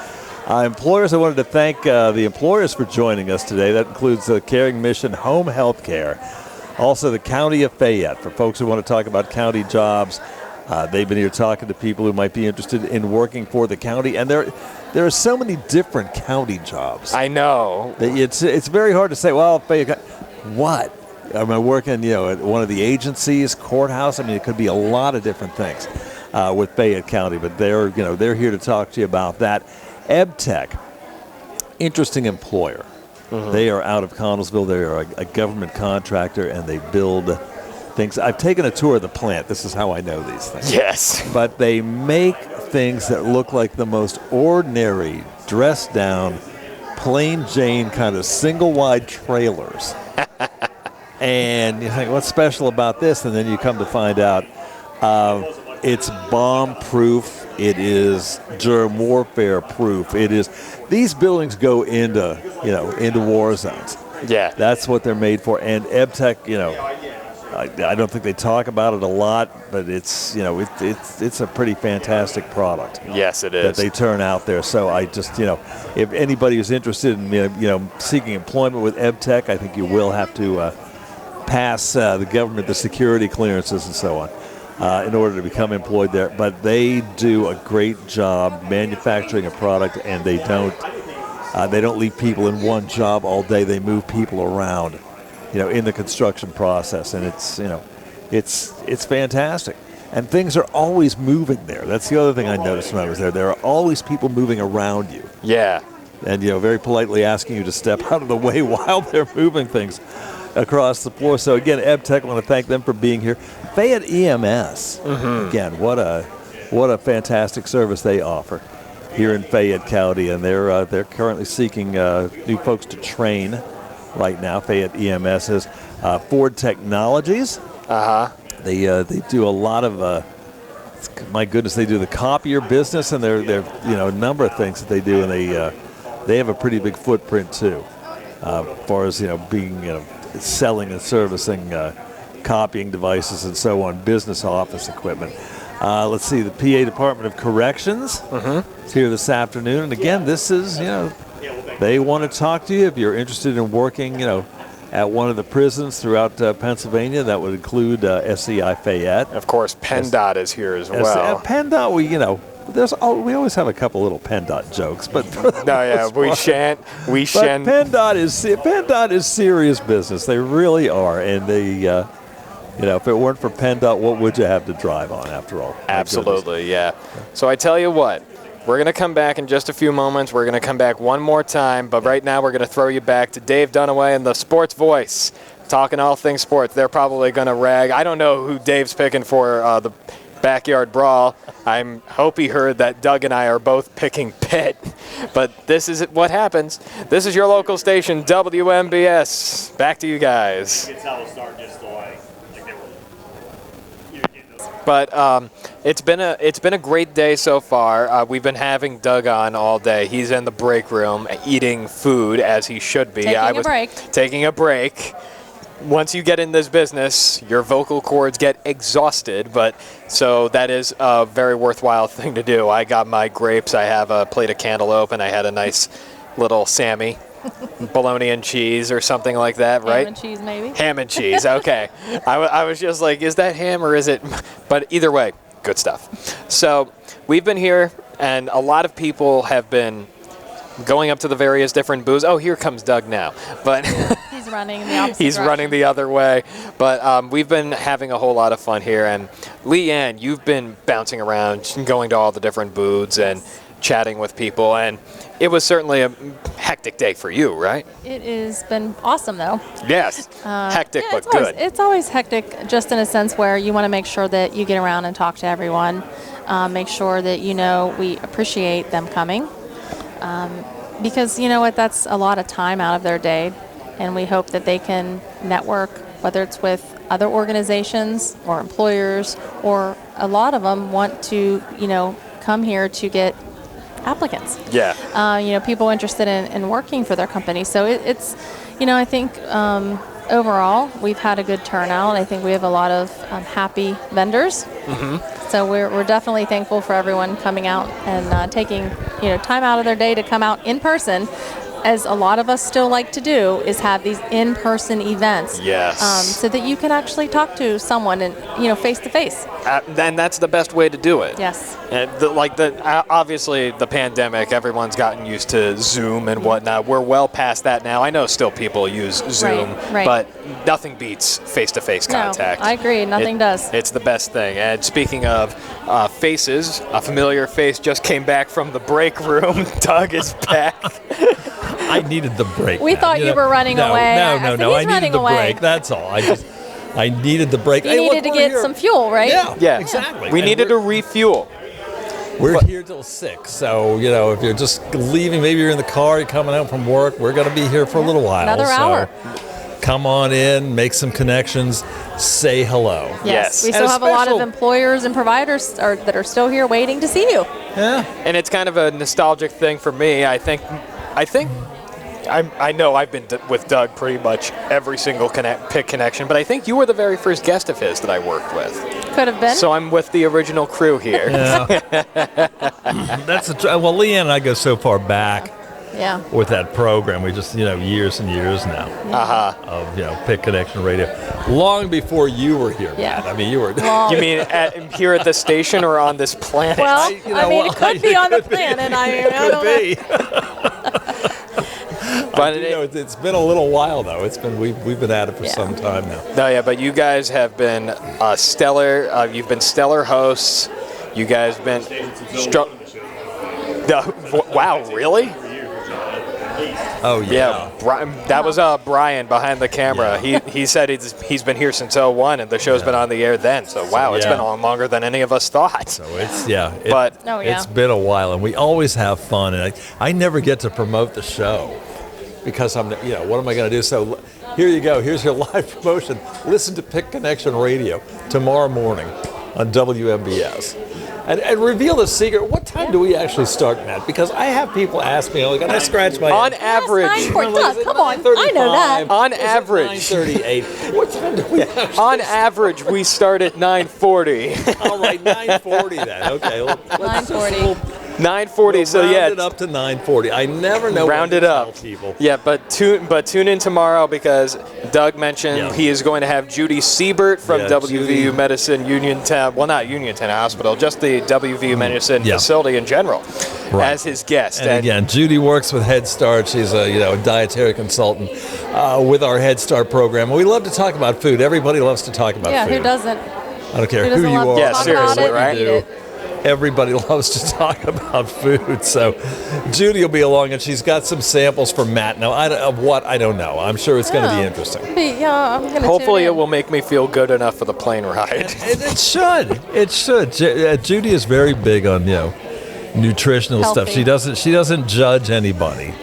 Employers, I wanted to thank the employers for joining us today. That includes the Caring Mission Home Health Care, also the County of Fayette. For folks who want to talk about county jobs, they've been here talking to people who might be interested in working for the county. And there are so many different county jobs. I know. It's very hard to say, well, Fayette, what? Am I working, at one of the agencies, courthouse? I mean, it could be a lot of different things with Fayette County, but they're here to talk to you about that. EbTech, interesting employer. Mm-hmm. They are out of Connellsville. They are a government contractor, and they build things. I've taken a tour of the plant. This is how I know these things. Yes. But they make things that look like the most ordinary, dressed down, plain Jane kind of single-wide trailers. And you think, what's special about this? And then you come to find out it's bomb-proof. It is germ warfare-proof. It is. These buildings go into war zones. Yeah. That's what they're made for. And EbTech, I don't think they talk about it a lot, but it's a pretty fantastic product. Yes, it is. That they turn out there. So I just, if anybody is interested in seeking employment with EbTech, I think you will have to pass the government, the security clearances and so on. In order to become employed there. But they do a great job manufacturing a product, and they don't leave people in one job all day. They move people around, in the construction process, and it's fantastic. And things are always moving there. That's the other thing I noticed when I was there. There are always people moving around you. Yeah. And, very politely asking you to step out of the way while they're moving things across the floor. So, again, EbTech, I want to thank them for being here. Fayette EMS, again, what a fantastic service they offer here in Fayette County. And they're currently seeking new folks to train right now. Fayette EMS is Ford Technologies. They do a lot of, my goodness, they do the copier business, and they're a number of things that they do, and they have a pretty big footprint too, as far as being selling and servicing copying devices and so on, business office equipment. Let's see, the PA Department of Corrections is here this afternoon, and again, this is they want to talk to you if you're interested in working at one of the prisons throughout Pennsylvania. That would include SCI Fayette. Of course, PennDOT is here as well. PennDOT, we always have a couple little PennDOT jokes, but we shan't. But PennDOT is serious business. They really are, and they, if it weren't for PennDOT, what would you have to drive on after all? Absolutely, yeah. So I tell you what. We're going to come back in just a few moments. We're going to come back one more time, but right now we're going to throw you back to Dave Dunaway and the Sports Voice, talking all things sports. They're probably going to rag. I don't know who Dave's picking for the backyard brawl. I hope he heard that Doug and I are both picking Pitt, but this is what happens. This is your local station, WMBS. Back to you guys. But it's been a great day so far. We've been having Doug on all day. He's in the break room eating food as he should be. Taking a break. Once you get in this business, your vocal cords get exhausted, but so that is a very worthwhile thing to do. I got my grapes. I have a plate of cantaloupe, and I had a nice little Sammy. Bologna and cheese or something like that, right? Ham and cheese, maybe. Ham and cheese, okay. I was just like, is that ham or is it? But either way, good stuff. So we've been here, and a lot of people have been going up to the various different booths. Oh, here comes Doug now. But he's running in the opposite He's direction. running the other way. But we've been having a whole lot of fun here. And Leanne, you've been bouncing around, going to all the different booths and chatting with people, and it was certainly a hectic day for you, right? It has been awesome, though. Yes, hectic but good. It's always hectic, just in a sense where you want to make sure that you get around and talk to everyone, make sure that we appreciate them coming, because you know what, that's a lot of time out of their day, and we hope that they can network, whether it's with other organizations or employers, or a lot of them want to, come here to get applicants. Yeah. People interested in working for their company. So it's, I think overall we've had a good turnout. I think we have a lot of happy vendors. So we're definitely thankful for everyone coming out and taking time out of their day to come out in person. As a lot of us still like to do, is have these in-person events. Yes. So that you can actually talk to someone and face to face. And that's the best way to do it. Yes. And obviously the pandemic, everyone's gotten used to Zoom and whatnot. We're well past that now. I know still people use Zoom, right. but nothing beats face-to-face contact. No, I agree. Nothing does. It's the best thing. And speaking of faces, a familiar face just came back from the break room. Doug is back. I needed the break. We thought you were running away. No. I needed the break. That's all. I needed the break. You needed to get some fuel, right? Yeah, exactly. We needed to refuel. We're here till 6, so if you're just leaving, maybe you're in the car, you're coming out from work, we're going to be here for a little while. Another hour. Come on in, make some connections, say hello. Yes. We still have a lot of employers and providers that are still here waiting to see you. Yeah. And it's kind of a nostalgic thing for me. I know I've been with Doug pretty much every single Pitt connection, but I think you were the very first guest of his that I worked with. Could have been. So I'm with the original crew here. Yeah. Well, Leanne and I go so far back. Yeah. With that program, we just years and years now of Pitt Connection Radio, long before you were here. Yeah. Matt. I mean, you were. You mean here at the station or on this planet? Well, it could be on the planet. I don't know. But it's been a little while though. We've been at it for some time now. No, yeah, but you guys have been stellar. You've been stellar hosts. You guys been. Wow, really? Oh yeah. That was Brian behind the camera. He said he's been here since 01 and the show's been on the air then. So wow, it's been on longer than any of us thought. So it's been a while, and we always have fun. And I never get to promote the show because what am I going to do? So here you go. Here's your live promotion. Listen to Pick Connection Radio tomorrow morning on WMBS. And reveal the secret. What time do we actually start, Matt? Because I have people ask me, and I scratch my on head. average. Come on, I know that. On average. 9:38. What time do we actually On average, we start at 9:40. All right, 9:40 then. Okay. 9:40. 9:40. So round yeah, it up to 9:40. I never know. Round when it to up. tell people. Yeah, but tune in tomorrow because Doug mentioned he is going to have Judy Siebert from WVU Medicine Uniontown. Well, not Uniontown Hospital, just the WVU Medicine facility in general, as his guest. And again, Judy works with Head Start. She's a dietary consultant with our Head Start program. We love to talk about food. Everybody loves to talk about food. Yeah, who doesn't? I don't care who you are. Yeah, seriously, right? Everybody loves to talk about food. So Judy will be along, and she's got some samples for Matt. Now, of what, I don't know. I'm sure it's going to be interesting. Yeah, I'm going to Hopefully it will make me feel good enough for the plane ride. It should. It should. Judy is very big on, nutritional stuff. She doesn't judge anybody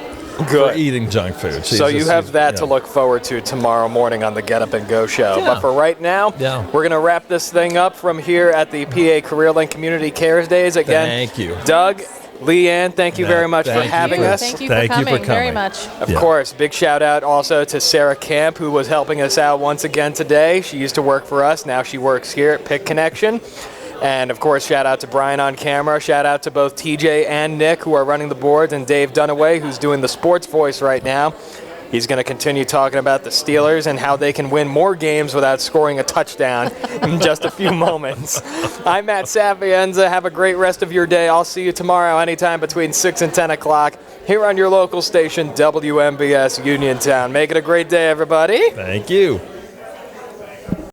for eating junk food. So you have that to look forward to tomorrow morning on the Get Up and Go show. Yeah. But for right now, we're going to wrap this thing up from here at the PA CareerLink Community Cares Days. Again, thank you. Doug, Leanne, thank you very much for having us. Thank you for coming very much. Of course, big shout out also to Sarah Camp, who was helping us out once again today. She used to work for us. Now she works here at Pick Connection. And, of course, shout out to Brian on camera. Shout out to both TJ and Nick, who are running the boards, and Dave Dunaway, who's doing the sports voice right now. He's going to continue talking about the Steelers and how they can win more games without scoring a touchdown in just a few moments. I'm Matt Sapienza. Have a great rest of your day. I'll see you tomorrow anytime between 6 and 10 o'clock here on your local station, WMBS Uniontown. Make it a great day, everybody. Thank you.